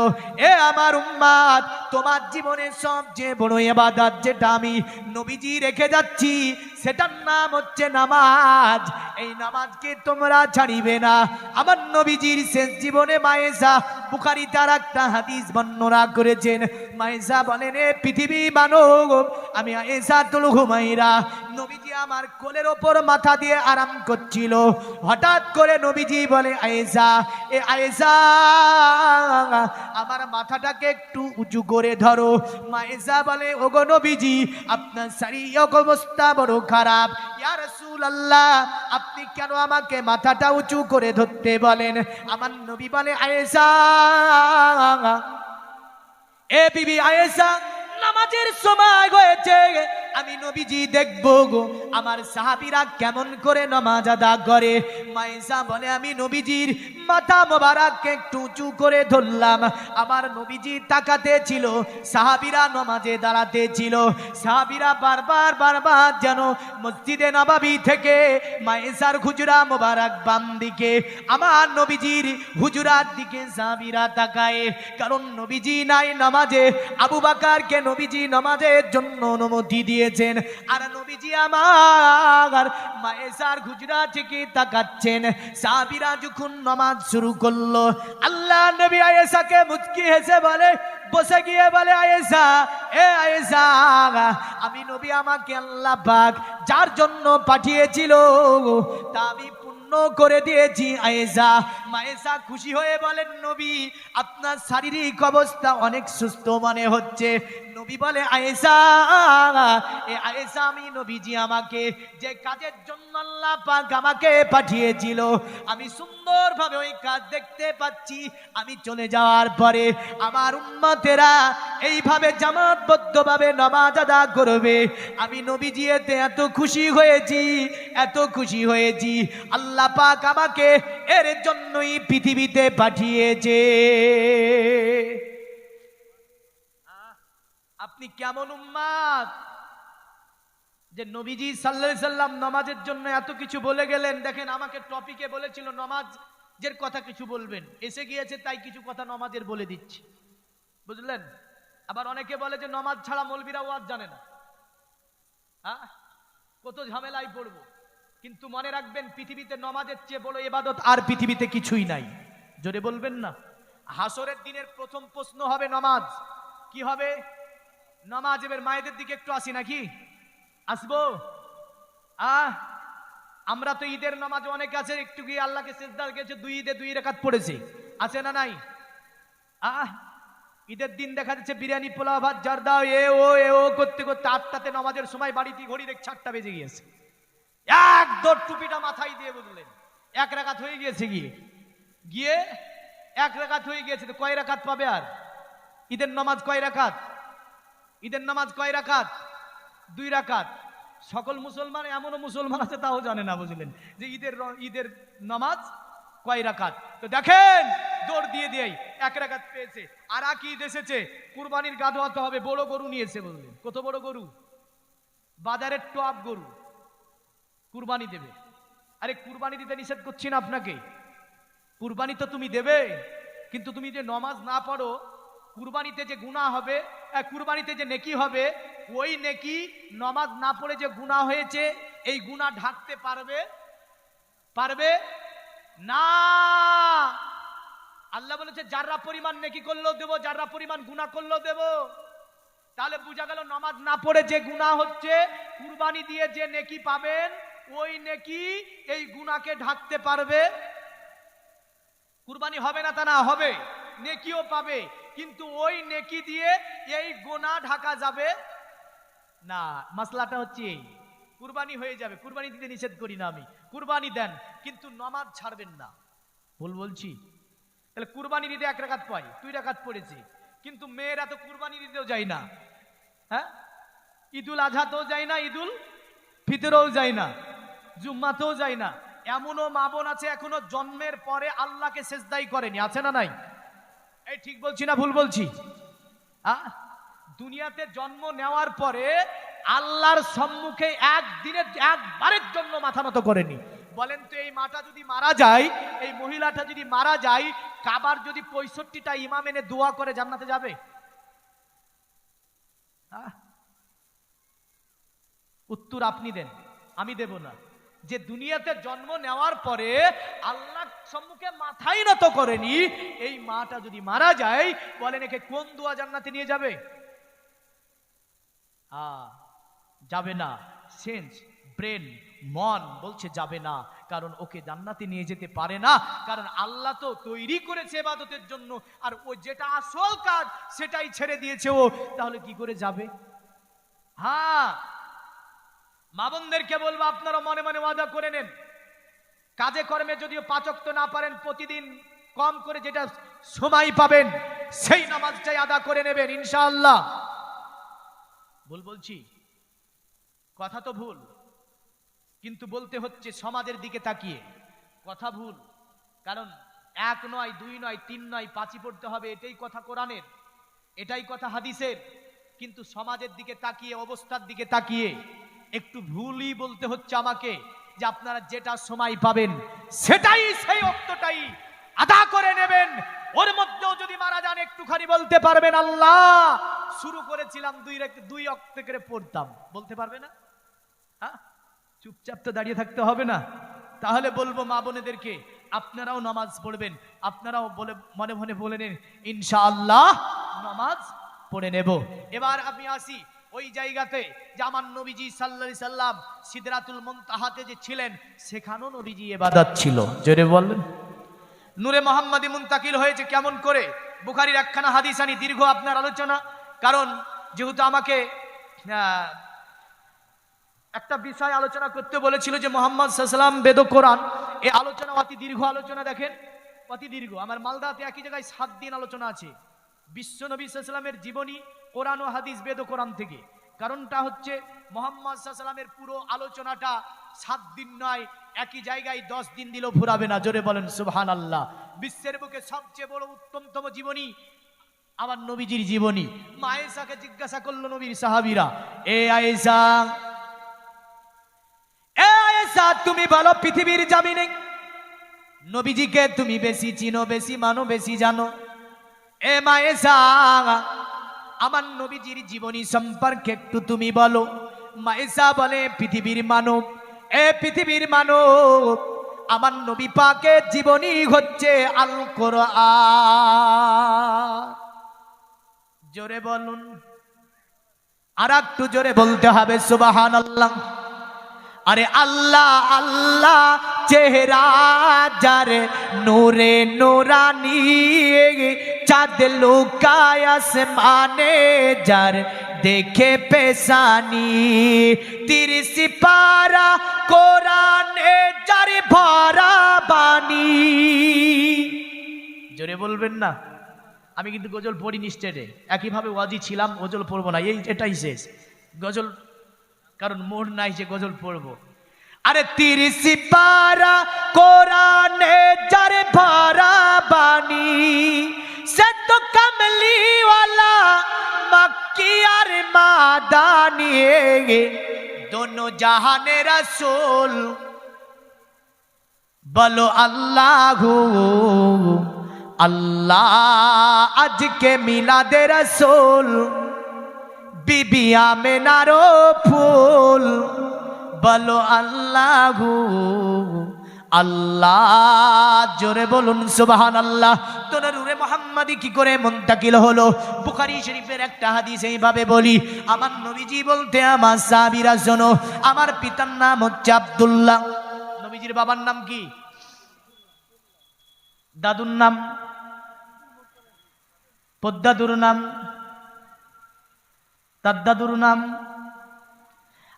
এ আমার উম্মাদ, তোমার জীবনের সবচেয়ে বড় ইবাদত যেটা আমি নবীজি রেখে যাচ্ছি, সেটার নাম হচ্ছে নামাজ। এই নামাজকে তোমরা ছাড়িবে না। আমার নবীজির শেষ জীবনে মায়েশা বুখারী তার একটা হাদিস বর্ণনা করেছেন। মায়েশা বলেন, এ পৃথিবী মানব, আমি আয়েশাতুল হুমায়রা, নবীজি আমার কোলের ওপর মাথা দিয়ে আরাম করছিল, হঠাৎ করে নবীজি বলে, আয়েশা, এ আয়েশা, আমার মাথাটাকে একটু উঁচু করে ধরো। মায়েশা বলে, ওগো নবীজি, আপনার শারীরিক অবস্থা বড় খারাপ, ইয়া রাসূলুল্লাহ, আপনি কেন আমাকে মাথাটা উঁচু করে ধরতে বলেন? আমার নবী বলে, আয়েশা, এ বিবি আয়েশা, নামাজের সময় হয়েছে, আমি নবীজি দেখবো গো আমার সাহাবীরা কেমন করে নামাজ আদা করে। মায়েশা বলে, আমি নবীজির মাথা মোবারককে একটু উঁচু করে ধরলাম, আমার নবীজি তাকাতে ছিল, সাহাবীরা নামাজে দাঁড়াতে ছিল। সাহাবীরা বারবার যেন মসজিদে নববী থেকে মায়েশার হুজরা মোবারক বাম দিকে, আমার নবীজির হুজরার দিকে সাহাবীরা তাকায়, কারণ নবীজি নাই নামাজে। আবু বকরকে নবীজি নামাজের জন্য অনুমতি দিয়েছেন, আর নবীজি আমার মায়েশার হুজরা থেকে তাকাচ্ছেন। সাহাবীরা যখন নামাজ শুরু করলো। আল্লাহ নবী আয়েশাকে মুচকি হেসে বলে, বসে গিয়ে বলে, আয়েশা, এ আয়েশা, আমি নবী, আমাকে আল্লাহ পাক যার জন্য পাঠিয়েছিল তা আমি পূর্ণ করে দিয়েছি আয়েশা। মায়েশা খুশি হয়ে বলেন, নবী, আপনার শারীরিক অবস্থা অনেক সুস্থ মনে হচ্ছে। নবী বলে, আয়েশা, এ আয়েশা, আমি নবীজি আমাকে যে কাজের জন্য আল্লাহ পাক আমাকে পাঠিয়েছিল, আমি সুন্দরভাবে ওই কাজ দেখতে পাচ্ছি। আমি চলে যাওয়ার পরে আমার উম্মতেরা এইভাবে জামাতবদ্ধভাবে নামাজ আদা করবে। আমি নবীজি এতে এত খুশি হয়েছি, এত খুশি হয়েছি, আল্লাহ পাক আমাকে এর জন্যই পৃথিবীতে পাঠিয়েছে। আপনি কেমন উম্মাত যে নবীজি সাল্লাল্লাহু আলাইহি সাল্লাম নামাজের জন্য এত কিছু বলে গেলেন। দেখেন, আমাকে টপিকে বলেছিল নামাজের কথা কিছু বলবেন, এসে গিয়েছে তাই কিছু কথা নামাজের বলে দিচ্ছি, বুঝলেন? আবার অনেকে বলে যে নামাজ ছাড়া মৌলবীরা ওয়াজ জানে না। কত ঝামেলায় পড়বো। কিন্তু মনে রাখবেন, পৃথিবীতে নামাজের চেয়ে বড় ইবাদত আর পৃথিবীতে কিছুই নাই। জোরে বলবেন না? হাসরের দিনের প্রথম প্রশ্ন হবে নামাজ। কি হবে? নামাজ। এবার মায়েদের দিকে একটু আসি নাকি? আসবো? আমরা তো ঈদের নামাজ অনেক আছে, একটু গিয়ে আল্লাহকে সিজদা গেছে, 2 ঈদে 2 রাকাত পড়েছে, আছে না নাই? ঈদের দিন দেখা যাচ্ছে বিরিয়ানি, পোলাও, ভাত, জারদা, এ ও করতে করতে 8টাতে নামাজের সময় বাড়িতে ঘড়ি দেখ 4টা বেজে গিয়েছে। এক দৌড় টুপিটা মাথায় দিয়ে, বুঝলেন, 1 রাকাত হয়ে গিয়েছে। গিয়ে 1 রাকাত হয়ে গিয়েছে, তো কয় রাকাত পাবে? আর ঈদের নামাজ কয় রাকাত? ঈদের নামাজ কয় রাকাত? 2 রাকাত। সকল মুসলমান, এমনও মুসলমান আছে তাও জানে না, বুঝলেন, যে ঈদের নামাজ কয় রাকাত। তো দেখেন, দৌড় দিয়ে 1 রাকাত পেয়েছে। আর কি ঈদ এসেছে, কুরবানির গা ধোয়াতে হবে, বড় গরু নিয়েছে, বুঝলেন, কত বড় গরু, বাজারের টপ গরু, কুরবানি দেবে। আরে কুরবানি দিতে নিষেধ করছি না আপনাকে, কুরবানি তো তুমি দেবে, কিন্তু তুমি যে নামাজ না পড়ো, কুরবানিতে যে গুনাহ হবে, কুরবানিতে যে নেকি হবে, ওই নেকি নামাজ না পড়ে যে গুনাহ হয়েছে, এই গুনাহ ঢাকতে পারবে না। আল্লাহ বলেছে, যারা পরিমাণ নেকি করলেও দেবো, যারা পরিমাণ গুনাহ করলেও দেবো। তাহলে বোঝা গেল, নামাজ না পড়ে যে গুনাহ হচ্ছে, কুরবানি দিয়ে যে নেকি পাবেন, ওই নেকি এই গুনাহকে ঢাকতে পারবে। কুরবানি হবে না তা না, হবে, নেকিও পাবে, কিন্তু ওই নেকি দিয়ে এই গুনাহ ঢাকা যাবে না। মাসলাটা হচ্ছে এই, কুরবানি হয়ে যাবে, কুরবানি দিতে নিষেধ করি না আমি, কুরবানি দেন, কিন্তু নামাজ ছাড়বেন না। বলছি, তাহলে কুরবানি দিতে 1 রাকাত পাই, 2 রাকাত পড়েছে, কিন্তু মেয়েরা তো কুরবানি দিতেও যায় না। ঈদুল আজহাতেও যায় না, ঈদুল ফিতরেও যায় না, জুম্মাতেও যায় না। এমনও মা বোন আছে এখনো জন্মের পরে আল্লাহকে সেজদাই করেনি, আছে না নাই? এই ঠিক বলছি না ভুল বলছি? দুনিয়াতে জন্ম নেওয়ার পরে আল্লাহর সম্মুখে একবারের জন্য মাথা নত করেনি। বলেন তো, এই মাটা যদি মারা যায়, এই মহিলাটা যদি মারা যায়, কাবার যদি 65টা ইমাম এনে দোয়া করে, জান্নাতে যাবে? উত্তর আপনি দেন, আমি দেব না। যে দুনিয়াতে জন্ম নেওয়ার পরে আল্লাহ সম্মুখে মাথাই নত করেনি, এই মাটা যদি মারা যায়, বলেন একে কোন দোয়া জান্নাতে নিয়ে যাবে? যাবে না। সেন্স, ব্রেন, মন বলছে যাবে না, কারণ ওকে জান্নাতে নিয়ে যেতে পারে না, কারণ আল্লাহ তো তৈরি করেছে ইবাদতের জন্য, আর ও যেটা আসল কাজ সেটাই ছেড়ে দিয়েছে ও, তাহলে কি করে যাবে? মা বোনদেরকে বলবো, আপনারা মনে মনে ওয়াদা করে নেন, কাজে কর্মে যদিও 5 ওয়াক্ত না পারেন, প্রতিদিন কম করে যেটা সময় পাবেন সেই নামাজটাই আদা করে নেবেন ইনশাআল্লাহ। বলছি, কথা তো ভুল, কিন্তু বলতে হচ্ছে সমাজের দিকে তাকিয়ে। কথা ভুল, কারণ 1 নয়, 2 নয়, 3 নয়, 5ই পড়তে হবে, এটাই কথা কোরআনের, এটাই কথা হাদিসের। কিন্তু সমাজের দিকে তাকিয়ে, অবস্থার দিকে তাকিয়ে একটু ভুলই বলতে হচ্ছে আমাকে, যে আপনারা যেটা সময় পাবেন সেটাই, সেই ওয়াক্তটাই আদা করে নেবেন। ওর মধ্যেও যদি মারা যান, একটুখানি বলতে পারবেন, আল্লাহ শুরু করেছিলাম 2 ওয়াক্ত করে পড়তাম, বলতে পারবে না? চুপচাপ তো দাঁড়িয়ে থাকতে হবে না। তাহলে বলবো মা বোনেদেরকে, আপনারাও নামাজ পড়বেন, আপনারাও বলে মনে মনে বলে নিন ইনশাআল্লাহ নামাজ পড়ে নেব। এবার আমি আসি ওই জায়গাতে যে আমার নবীজি সাল্লাল্লাহু আলাইহি সাল্লাম সিদরাতুল মুনতাহাতে যে ছিলেন, সেখানেও নবীজি ইবাদত ছিল। জোরে বললেন। নূরে মুহাম্মাদি মুনতাকিল হয়েছে কেমন করে? বুখারীর একখানা হাদিস আনি, দীর্ঘ আপনার আলোচনা, কারণ যেহেতু আমাকে একটা বিষয় আলোচনা করতে বলেছিল যে মুহাম্মদ সাল্লাল্লাহু আলাইহি সাল্লাম বেদ কোরআন, এই আলোচনা অতি দীর্ঘ আলোচনা, দেখেন অতি দীর্ঘ। আমার মালদাতে একই জায়গায় 7 দিন আলোচনা আছে বিশ্ব নবী সাল্লাল্লাহু আলাইহি সাল্লামের জীবনী, কোরআন ও হাদিস, বেদ কোরআন থেকে। কারণটা হচ্ছে মুহাম্মদ সাল্লাল্লাহু আলাইহি সাল্লামের পুরো আলোচনাটা 7 দিন নয়, একই জায়গায় 10 দিন দিলেও ফুরাবে না। জোরে বলেন সুবহানাল্লাহ। বিশ্বের বুকে সবচেয়ে বড় উত্তমতম জীবনী আমার নবীজির জীবনী। মা আয়েশাকে জিজ্ঞাসা করলো নবীর সাহাবীরা, এ আয়েশা, তুমি বলো পৃথিবীর জমিনে নবীজিকে তুমি বেশি চিনো, বেশি মানো, বেশি জানো? এ মা আয়েশা, আমার নবীজির জীবনী সম্পর্কে একটু তুমি বলো। মা আয়েশা বলে, পৃথিবীর মানব, এ পৃথিবীর মানব, আমার নবী পাকের জীবনী হচ্ছে আল কোরআন। জোরে বলুন, আর একটু জোরে বলতে হবে সুবহানাল্লাহ। আরে আল্লাহ আল্লাহ চেহারা যার নূরে নূরানি, চাঁদ লুকায় আসমানে যার দেখে পেশানি, 30 পারা কোরআনে যার ভরা বাণী। জোরে বলবেন না। আমি কিন্তু গজল পড়িনি স্টেজে, একইভাবে ওয়াজি ছিলাম, গজল পড়বো না, এটাই শেষ গজল, কারণ মোর নাই যে গজল পড়বো। আরে 30 পারা কোরআনে যার ভরা বাণী, সে তো কমলিওয়ালা মক্কি আর মাদানি, দোনো জাহানে রাসূল বলো আল্লাহু আল্লাহ। আজকে মিলাদে রাসূল বিবি আমেনারও ফুল বলো আল্লাহু আল্লাহ। জোরে বলুন সুবহানাল্লাহ। তো নূরে মুহাম্মাদি কি করে মুনতাকিল হলো? বুখারী শরীফের একটা হাদিস এইভাবে বলি, আমার নবীজি বলতে, আমার সাহাবীরা শোনো, আমার পিতার নাম হচ্ছে আব্দুল্লাহ। নবীজির বাবার নাম কি? দাদুর নাম? পদ্দাদুর নাম? তার দাদুর নাম?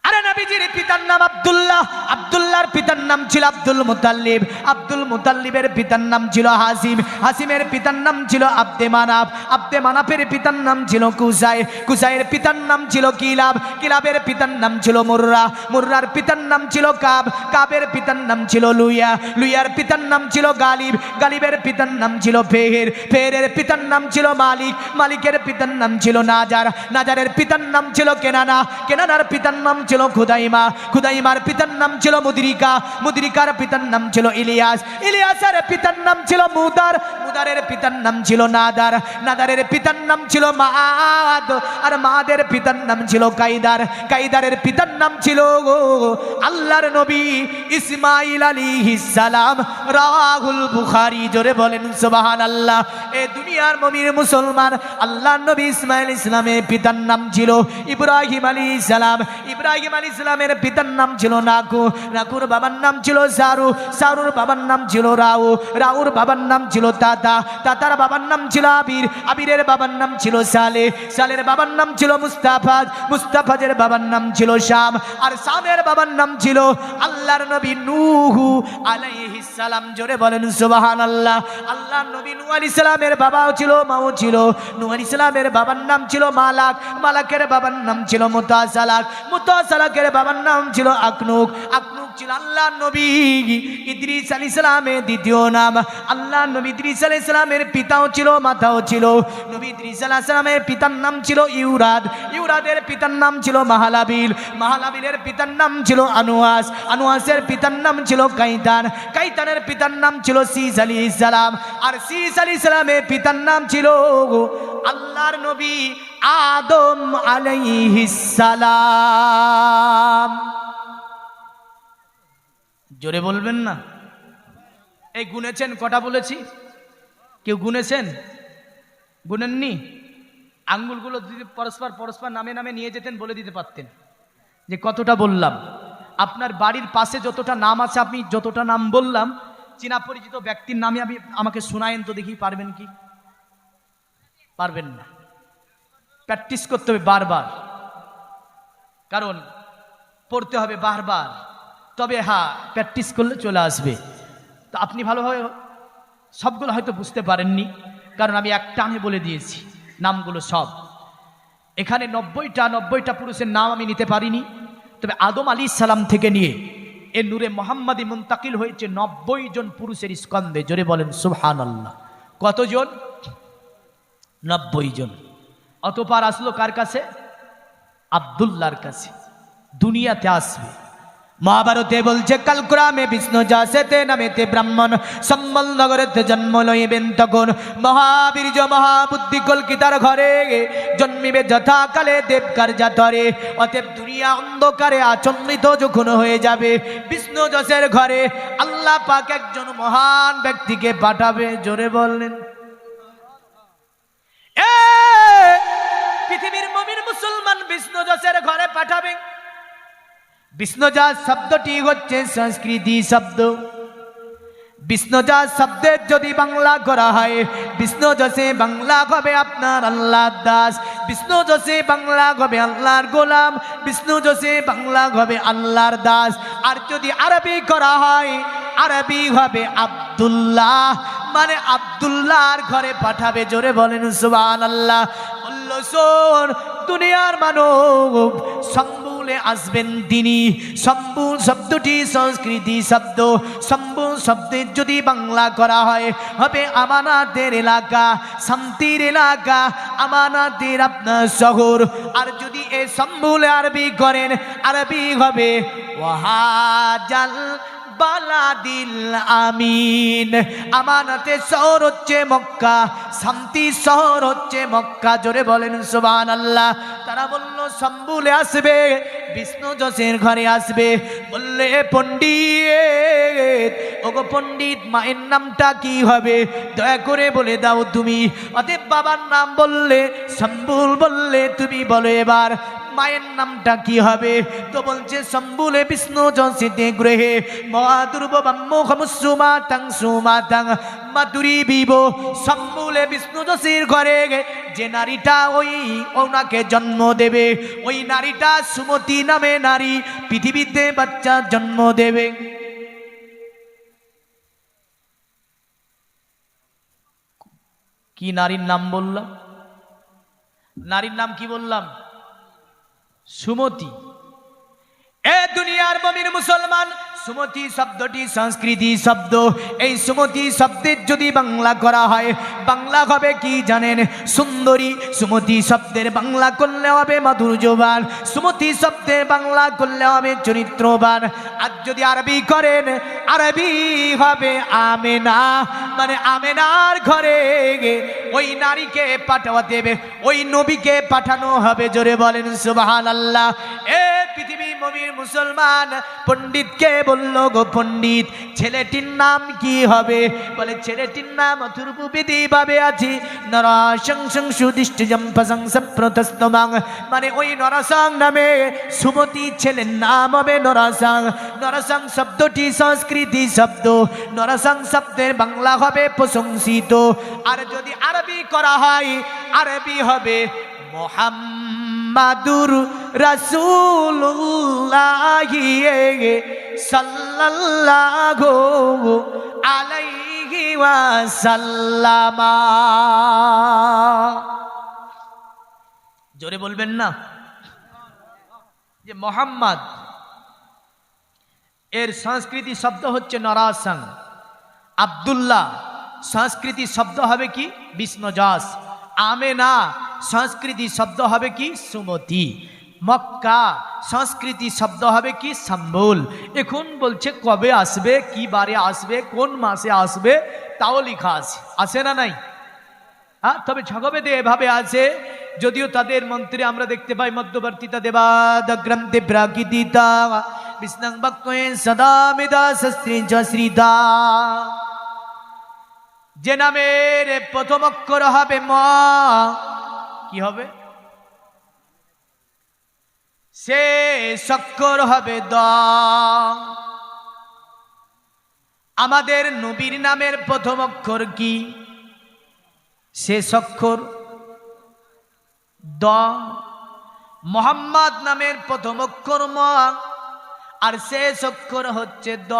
আরে নবীজির পিতার নাম আব্দুল্লাহ, আব্দুল্লাহর পিতার নাম ছিল আব্দুল মুতাল্লিব, আব্দুল মুতাল্লিবের পিতার নাম ছিল হাসিম, হাসিমের পিতার নাম ছিল আব্দে মানাফ, আব্দে মানাফের পিতার নাম ছিল কুসাই, কুসাইয়ের পিতার নাম ছিল কিলাব, কিলাবের পিতার নাম ছিল মুররা, মুররার পিতার নাম ছিল কাব, কাবের পিতার নাম ছিল লুইয়া, লুইয়ার পিতার নাম ছিল গালিব, গালিবের পিতার নাম ছিল ফেহের, ফেহেরের পিতার নাম ছিল মালিক, মালিকের পিতার নাম ছিল নাজার, নাজারের পিতার নাম ছিল কেনানা, কেনানার পিতার নাম ছিল খুদাইমা, খুদাইমার পিতার নাম ছিল মুদরিকা, মুদরিকার পিতার নাম ছিল ইলিয়াস, ইলিয়াসের পিতার নাম ছিল মুদার, মুদারের পিতার নাম ছিল নাদার, নাদারের পিতার নাম ছিল মাআদ, আর মাআদের পিতার নাম ছিল কাইদার, কাইদারের পিতার নাম ছিল আল্লাহর নবী ইসমাঈল আলাইহিস সালাম। রাহুল বুখারী। জোরে বলেন সুবহানাল্লাহ। এই দুনিয়ার মুমিন মুসলমান, আল্লাহর নবী ইসমাঈল ইসলামের পিতার নাম ছিল ইব্রাহিম আলাইহিস সালাম, ইব্রাহিম আলাইহিস সালামের পিতার নাম ছিল নাকু, নাকুর বাবার নাম ছিল সারু, সারুর বাবার নাম ছিল রাউ, রাউর বাবার নাম ছিল তাতা, তাতার বাবার নাম ছিল আবির, আবিরের বাবার নাম ছিল সালে, সালের বাবার নাম ছিল মুস্তাফাজ, মুস্তাফাজের বাবার নাম ছিল শাম, আর শামের বাবার নাম ছিল আল্লাহর নবী নূহ আলাইহিস সালাম। জোরে বলেন সুবহানাল্লাহ। আল্লাহর নবী নূহ আলাইহিস সালামের বাবাও ছিল, মাও ছিল। নূহ আলাইহিস সালামের বাবার নাম ছিল মালাক, মালাকের বাবার নাম ছিল মুতাসালাক, মুতাসালাকের বাবার নাম ছিল আকনুক, আকনুক ছিল আল্লাহর নবী ইদ্রিস আলাইহিস সালামের দ্বিতীয় নাম। আল্লাহর নবী ইদ্রিস আলাইহিস সালামের পিতাও ছিল, মাতাও ছিল। নবী ইদ্রিস আলাইহিস সালামের পিতার নাম ছিল ইউরাদ, ইউরাদের পিতার নাম ছিল মাহালাবিল, মাহালাবিলের পিতার নাম ছিল আনুয়াস, আনুয়াসের পিতার নাম ছিল কাইতান, কাইতানের পিতার নাম ছিল শীস আলাইহিস সালাম, আর শীস আলাইহিস সালামের পিতার নাম ছিল আল্লাহর নবী আদম আলাইহিস সালাম। জোরে বলবেন না। এই গুনেছেন কটা বলেছি? কেউ গুনেছেন? গুনেননি? আঙ্গুলগুলো যদি পরস্পর পরস্পর নামে নামে নিয়ে যেতেন বলে দিতে পারতেন যে কতটা বললাম। আপনার বাড়ির পাশে যতটা নাম আছে, আপনি যতটা নাম বললাম, চেনা পরিচিত ব্যক্তির নামে আপনি আমাকে শোনায়েন তো দেখি, পারবেন কি? পারবেন না। প্র্যাকটিস করতে হবে বারবার, কারণ পড়তে হবে বারবার, তবে হ্যাঁ প্র্যাকটিস করলে চলে আসবে। তো আপনি ভালোভাবে সবগুলো হয়তো বুঝতে পারেননি, কারণ আমি একটা আমি বলে দিয়েছি নামগুলো সব। এখানে 90টা পুরুষের নাম আমি নিতে পারিনি, তবে আদম আলাইহিস সালাম থেকে নিয়ে এ নূরে মোহাম্মদী মুন্তাকিল হয়েছে 90 জন পুরুষের স্কন্ধে। জোরে বলেন সুবহানাল্লাহ। কতজন? 90 জন। অতঃপর আসলো কার কাছে? আব্দুল্লাহর কাছে। দুনিয়াতে আসবে। মহাভারতে বলছে কালক্রমে বিষ্ণু যাসেতে নামেতে ব্রাহ্মণ সম্বল নগরেতে জন্ম লইবেন, তখন মহাবীর্য মহাবুদ্ধি কলকিতার ঘরে জন্মিবে যথাকালে দেব কার্যাতরে। অতএব দুনিয়া অন্ধকারে আচ্ছন্নিত যখন হয়ে যাবে, বিষ্ণু যশের ঘরে আল্লাহ পাক একজন মহান ব্যক্তিকে পাঠাবে। জোরে বললেন পৃথিবীর মুমিন মুসলমান বিষ্ণু যশের ঘরে পাঠাবে। বিষ্ণুজাত শব্দটি হচ্ছে সংস্কৃতি শব্দ। বিষ্ণুজাত শব্দের যদি বাংলা করা হয়, বিষ্ণু যশে বাংলা হবে আপনার আল্লাহর দাস, বিষ্ণু যশে বাংলা হবে আল্লাহর গোলাম, বিষ্ণু যশে বাংলা হবে আল্লাহর দাস। আর যদি আরবি করা হয়, আরবি হবে আব্দুল্লাহ, মানে আব্দুল্লাহর ঘরে পাঠাবে। জোরে বলেন সুবহানাল্লাহ। বলল শোন দুনিয়ার মানব, সম্বুলে আসবেন তিনি। সম্বুল শব্দটি সংস্কৃতি শব্দ। সম্বুল শব্দের যদি বাংলা করা হয়, হবে আমানাতের এলাকা, শান্তির এলাকা, আমানাতের আপনার শহর। আর যদি এই সম্বুলে আরবি করেন, আরবি হবে ওয়াহাজাল বালাদিল আমিন। আমানতের শহর হচ্ছে মক্কা, শান্তির শহর হচ্ছে মক্কা। জোরে বলেন সুবহানাল্লাহ। তারা বলল সম্বুলে আসবে, বিষ্ণু যশের ঘরে আসবে। বললে পণ্ডিত, ওগো পণ্ডিত, মায়ের নামটা কি হবে দয়া করে বলে দাও তুমি। অতএব বাবার নাম বললে, সম্বুল বললে, তুমি বলো এবার মায়ের নামটা কি হবে? তো বলছে সম্বুলে বিষ্ণু যশিতে গ্রহে মহাদুর্ব ব্রহ্মুখমুসুমাতাং সুমাতাং মাতুরি বিব। সম্বুলে বিষ্ণু যশির ঘরে যে নারীটা ওনাকে জন্ম দেবে, ওই নারীটা সুমতি নামে নারী, পৃথিবীতে বাচ্চা জন্ম দেবে। কি নারীর নাম বললাম? নারীর নাম কি বললাম? সুমতি। এ দুনিয়ার মুমিন মুসলমান, সুমতি শব্দটি সংস্কৃতি শব্দ। এই সুমতি শব্দের যদি বাংলা করা হয়, বাংলা হবে কি জানেন? সুন্দরী। সুমতি শব্দের বাংলা করলে হবে মাধুর্যবান, সুমতি শব্দের বাংলা করলে হবে চরিত্রবান। আর যদি আরবি করেন, আরবি হবে আমেনা, মানে আমেনার ঘরে ওই নারীকে পাঠাওয়া দেবে, ওই নবীকে পাঠানো হবে। জোরে বলেন সুবহানাল্লাহ। এ পৃথিবীর মুমিন মুসলমান, পণ্ডিতকে বলল গো পণ্ডিত, ছেলেটির নাম কি হবে? বলে ছেলেটির নাম অথর্ববেদী ভাবে আছে নরাশং সুদিষ্টজম পসং সপ্রতস্তমাং, মানে ওই নরাসং নামে সুমতি ছেলের নাম হবে নরাসং। নরাসং শব্দটি সংস্কৃতি শব্দ। নরাসং শব্দের বাংলা হবে প্রশংসিত। আর যদি আরবি করা হয়, আরবি হবে মুহাম্মাদুর রাসূলুল্লাহি সাল্লাল্লাহু আলাইহি ওয়াসাল্লাম। জোরে বলবেন না যে মোহাম্মদ এর সংস্কৃতি শব্দ হচ্ছে নরাসং। আব্দুল্লাহ সংস্কৃতি শব্দ হবে কি? বিষ্ণুযশ। আমেনা সংস্কৃতি শব্দ হবে কি? সুমতি। মক্কা সংস্কৃতি শব্দ হবে কি? সম্বুল। এখন বলছে কবে আসবে, কি বারে আসবে, কোন মাসে আসবে, তাও লেখা আছে, আছে না নাই? হ্যাঁ, তবে ঝগবেদে এভাবে আছে, যদিও তাদের মন্ত্রে আমরা দেখতে পাই মধ্যবর্তীতা দেবাদ গ্রন্থে প্রাকৃতিতা বিষ্ণং বাক্যে সদা মেদা শস্ত্রে শ্রীদা। যে নামের প্রথম অক্ষর হবে ম, কি হবে? শেষ অক্ষর হবে দ। আমাদের নবীর নামের প্রথম অক্ষর কি? শেষ অক্ষর দ। মোহাম্মদ নামের প্রথম অক্ষর ম আর শেষ অক্ষর হচ্ছে দ।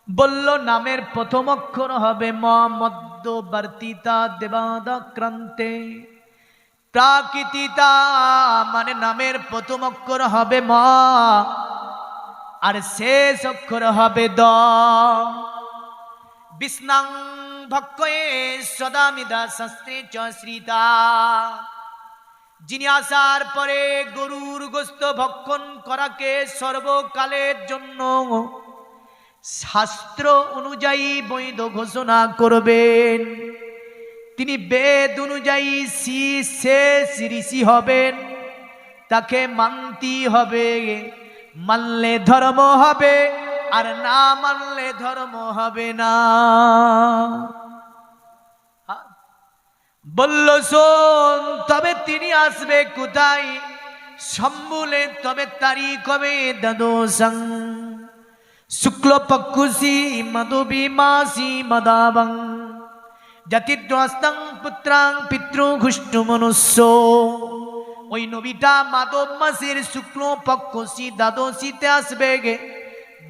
বলল নামের প্রথম অক্ষর হবে ম, মধ্যবর্তীতা দেবাদাক্রান্তে। প্রাকৃতিতা মানে নামের প্রথম অক্ষর হবে ম আর শেষ অক্ষর হবে দ। বিষ্ণাং ভক্তয়ে সদামিদা শাস্ত্রে চ শ্রিতা। যিনি আসার পরে গরুর গোস্ত ভক্ষণ করাকে সর্বকালের জন্য শাস্ত্র অনুযায়ী বৈধ ঘোষণা করবেন, তিনি বেদ অনুযায়ী শেষ ঋষি হবেন। তাকে মানতে হবে, মানলে ধর্ম হবে আর না মানলে ধর্ম হবে না। বলল শোন, তবে তিনি আসবে কোথায়? সম্বুলে, তবে তারিখ হবে দ্বাদশং শুক্লপক্ষুষি মধুবি মাসি মদাবং জাতিদ্রস্তং পুত্রাং পিতৃঘুষ্টু মনুষ্য। ওই নবীটা মাধব মাসের শুক্লপক্ষুষি দ্বাদশীতে আসবে গে।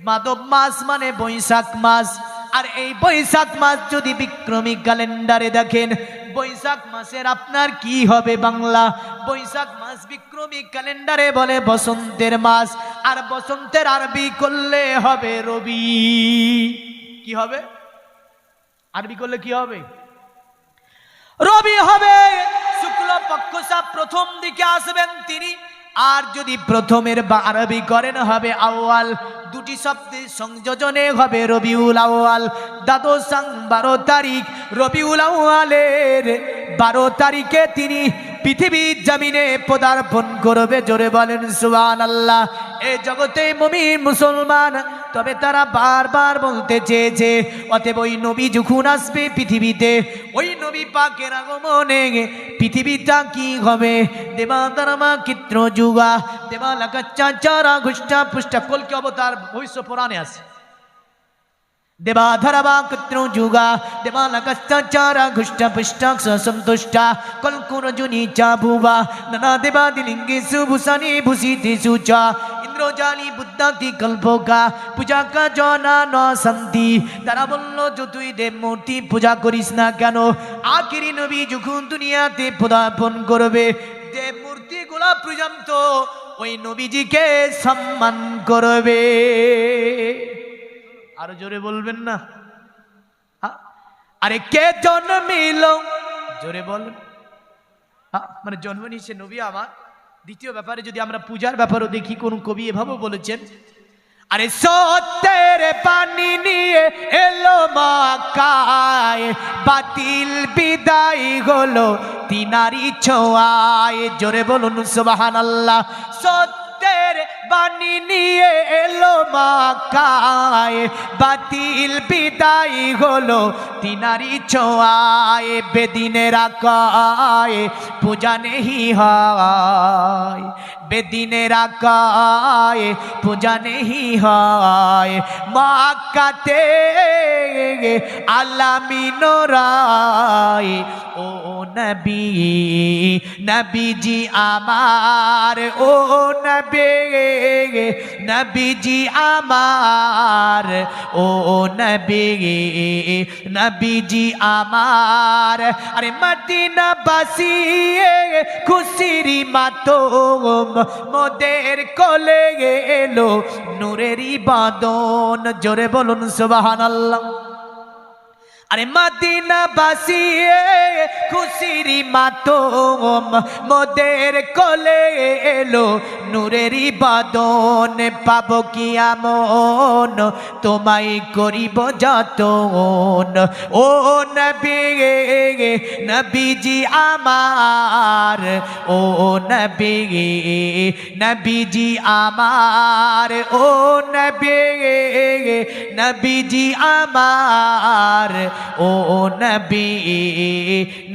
মাধব মাস মানে বৈশাখ মাস, আর এই বৈশাখ মাস যদি বিক্রমী ক্যালেন্ডারে দেখেন, বৈশাখ মাসের আপনার কি হবে বাংলা? বৈশাখ মাস বিক্রমী ক্যালেন্ডারে বলে বসন্তের মাস, আর বসন্তের আরবি করলে হবে রবি। কি হবে? আরবি করলে কি হবে? রবি হবে। শুক্লপক্ষ প্রথম দিকে আসবেন তিনি। আর যদি প্রথমের আরবি করেন হবে আউয়াল। দুটি শব্দের সংযোজনে হবে রবিউল আউয়াল। দ্বাদশাং 12 তারিখ, রবিউল আউয়ালের 12 তারিখে তিনি পৃথিবীর জমিনে পদার্পণ করবে। জোরে বলেন সুবহানাল্লাহ। এই জগতে মুমিন মুসলমান, তবে তারা বারবার বলতে চেয়েছে অতএব ওই নবী যখন আসবে পৃথিবীতে, ওই নবী পাকের আগমনে পৃথিবীটা কি হবে? দেবাদারমা কিত্র যুগা দেবালাকাচারা ঘুষ্টা পুষ্টা। কলকি অবতার ভবিষ্য পুরাণে আছে। দেবাধরবা কিত্র যুগা দেবালাকাচারা ঘুষ্টা পুষ্টা সন্তুষ্টা কলকুরজুনি চা ভুবা নানা দেবাদিলিঙ্গে সুভূষণে ভূষিতে সুচা ইন্দ্রজালি বুদ্ধাতি কল্পকা পূজা কা জনা ন শান্তি। তারা বলল যতই দেব মূর্তি পূজা করিস না কেন, আখিরি নবী যখন দুনিয়াতে পদার্পণ করবে, দেব মূর্তি গুলা পর্যন্ত ওই নবীজিকে সম্মান করবে। আরো জোরে বলবেন না? আরে কে জন্মিল? জোরে বলেন। মানে জন্ম নিয়েছে নবী আমার। দ্বিতীয় ব্যাপারে যদি আমরা পূজার ব্যাপারও দেখি, কোন কবি এভাবেও বলেছেন, আরে সত্যের পানি নিয়ে এলো মক্কায়, বাতিল বিদায় হলো তিনারি ছোঁয়ায়। জোরে বলুন সুবহানাল্লাহ। সত্যের বাণী নিয়ে এলো মক্কায়, বাতিল বিদায় হলো তিনারি ছোঁয়ায়। বেদিনের আকায় পূজা নেহি হয়, বেদিনের আকায় পূজা নেহি হয়। মক্কাতে আলামিনোরায় ও নবী, নবীজি আমার, ও নবী, নবীজি আমার, ও নবী, নবীজি আমার। আরে মদিনা বাসী খুশির মাতম মোদের কোলে এলো নূরেরই বাদন। জোরে বলুন সুবহানাল্লাহ। আরে মদিনা বাসী খুশির মাতম মোদের কোলে এলো নূরেরই বাদন। পাবো কি আমন তোমায় করিব যতন, ও নবী, নবীজি আমার, ও নবী, নবীজি আমার, ও নবী, নবীজি আমার, ও নবী,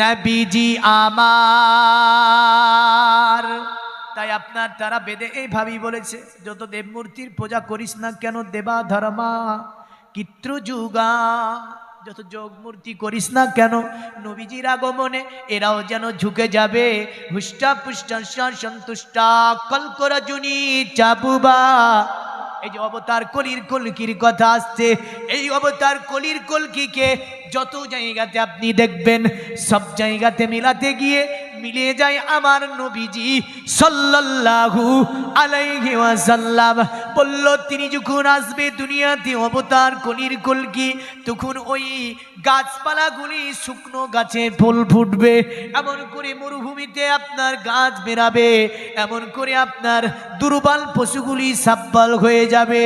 নবীজি আমার। তাই আপনার তারা বেদে এইভাবেই বলেছে, যত দেবমূর্তির পূজা করিস না কেন দেবা ধর্মা কিত্র যুগা, যত যোগ মূর্তি করিস না কেন নবীজির আগমনে এরাও যেন ঝুঁকে যাবে। হুষ্টা পুষ্টা সন্তুষ্টা কলকরজুনি চাবুবা। এই যে অবতার কলির কলকির কথা আসছে, এই অবতার কলির কলকিকে যত জায়গাতে আপনি দেখবেন সব জায়গাতে মিলাতে গিয়ে মিলে যায় আমার নবীজি সাল্লাল্লাহু আলাইহি ওয়াসাল্লাম। বলল তিনি যখন আসবে দুনিয়াতে অবতার কলির কলকি, তখন ওই গাছপালাগুলি শুকনো গাছে ফুল ফুটবে, এমন করে মরুভূমিতে আপনার গাছ বেরাবে, এমন করে আপনার দুর্বল পশুগুলি সাব্বাল হয়ে যাবে।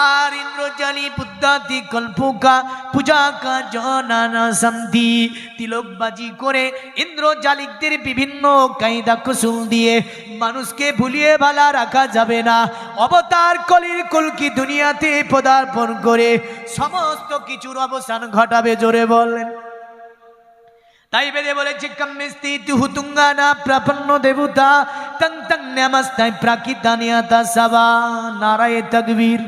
আর ইন্দ্রজালি বুদ্ধাতি কল্পকা পূজা কা জনানা শান্তি, তিলকবাজি করে ইন্দ্রজালিকদের বিভিন্ন কায়দা কৌশল দিয়ে মানুষকে ভুলিয়ে ভালা রাখা যাবে না। অবতার কলির কলকি দুনিয়াতে পদার্পণ করে সমস্ত কিছুর অবসান ঘটাবে। জোরে বলেন। তাই বেদে বলেছে কাম্মিস্তি তুহুতুঙ্গানা প্রপন্ন দেবতা তং তং নমস্তায় প্রাকিতানিয়াতা সাবা। নারায়ে তাকবীর।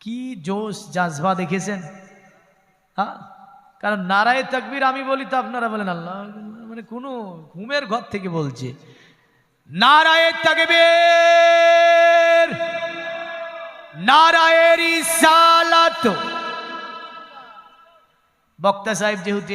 কি জোশ জাজবা দেখেছেন? হ্যাঁ, কারণ নারায়ে তাকবীর আমি বলি তো আপনারা বলেন আল্লাহ, মানে কোনো ঘুমের ঘর থেকে বলছে। নারায়ে তাকবীর, নারায়ে রিসালাত। বক্তা সাহেব যেহেতু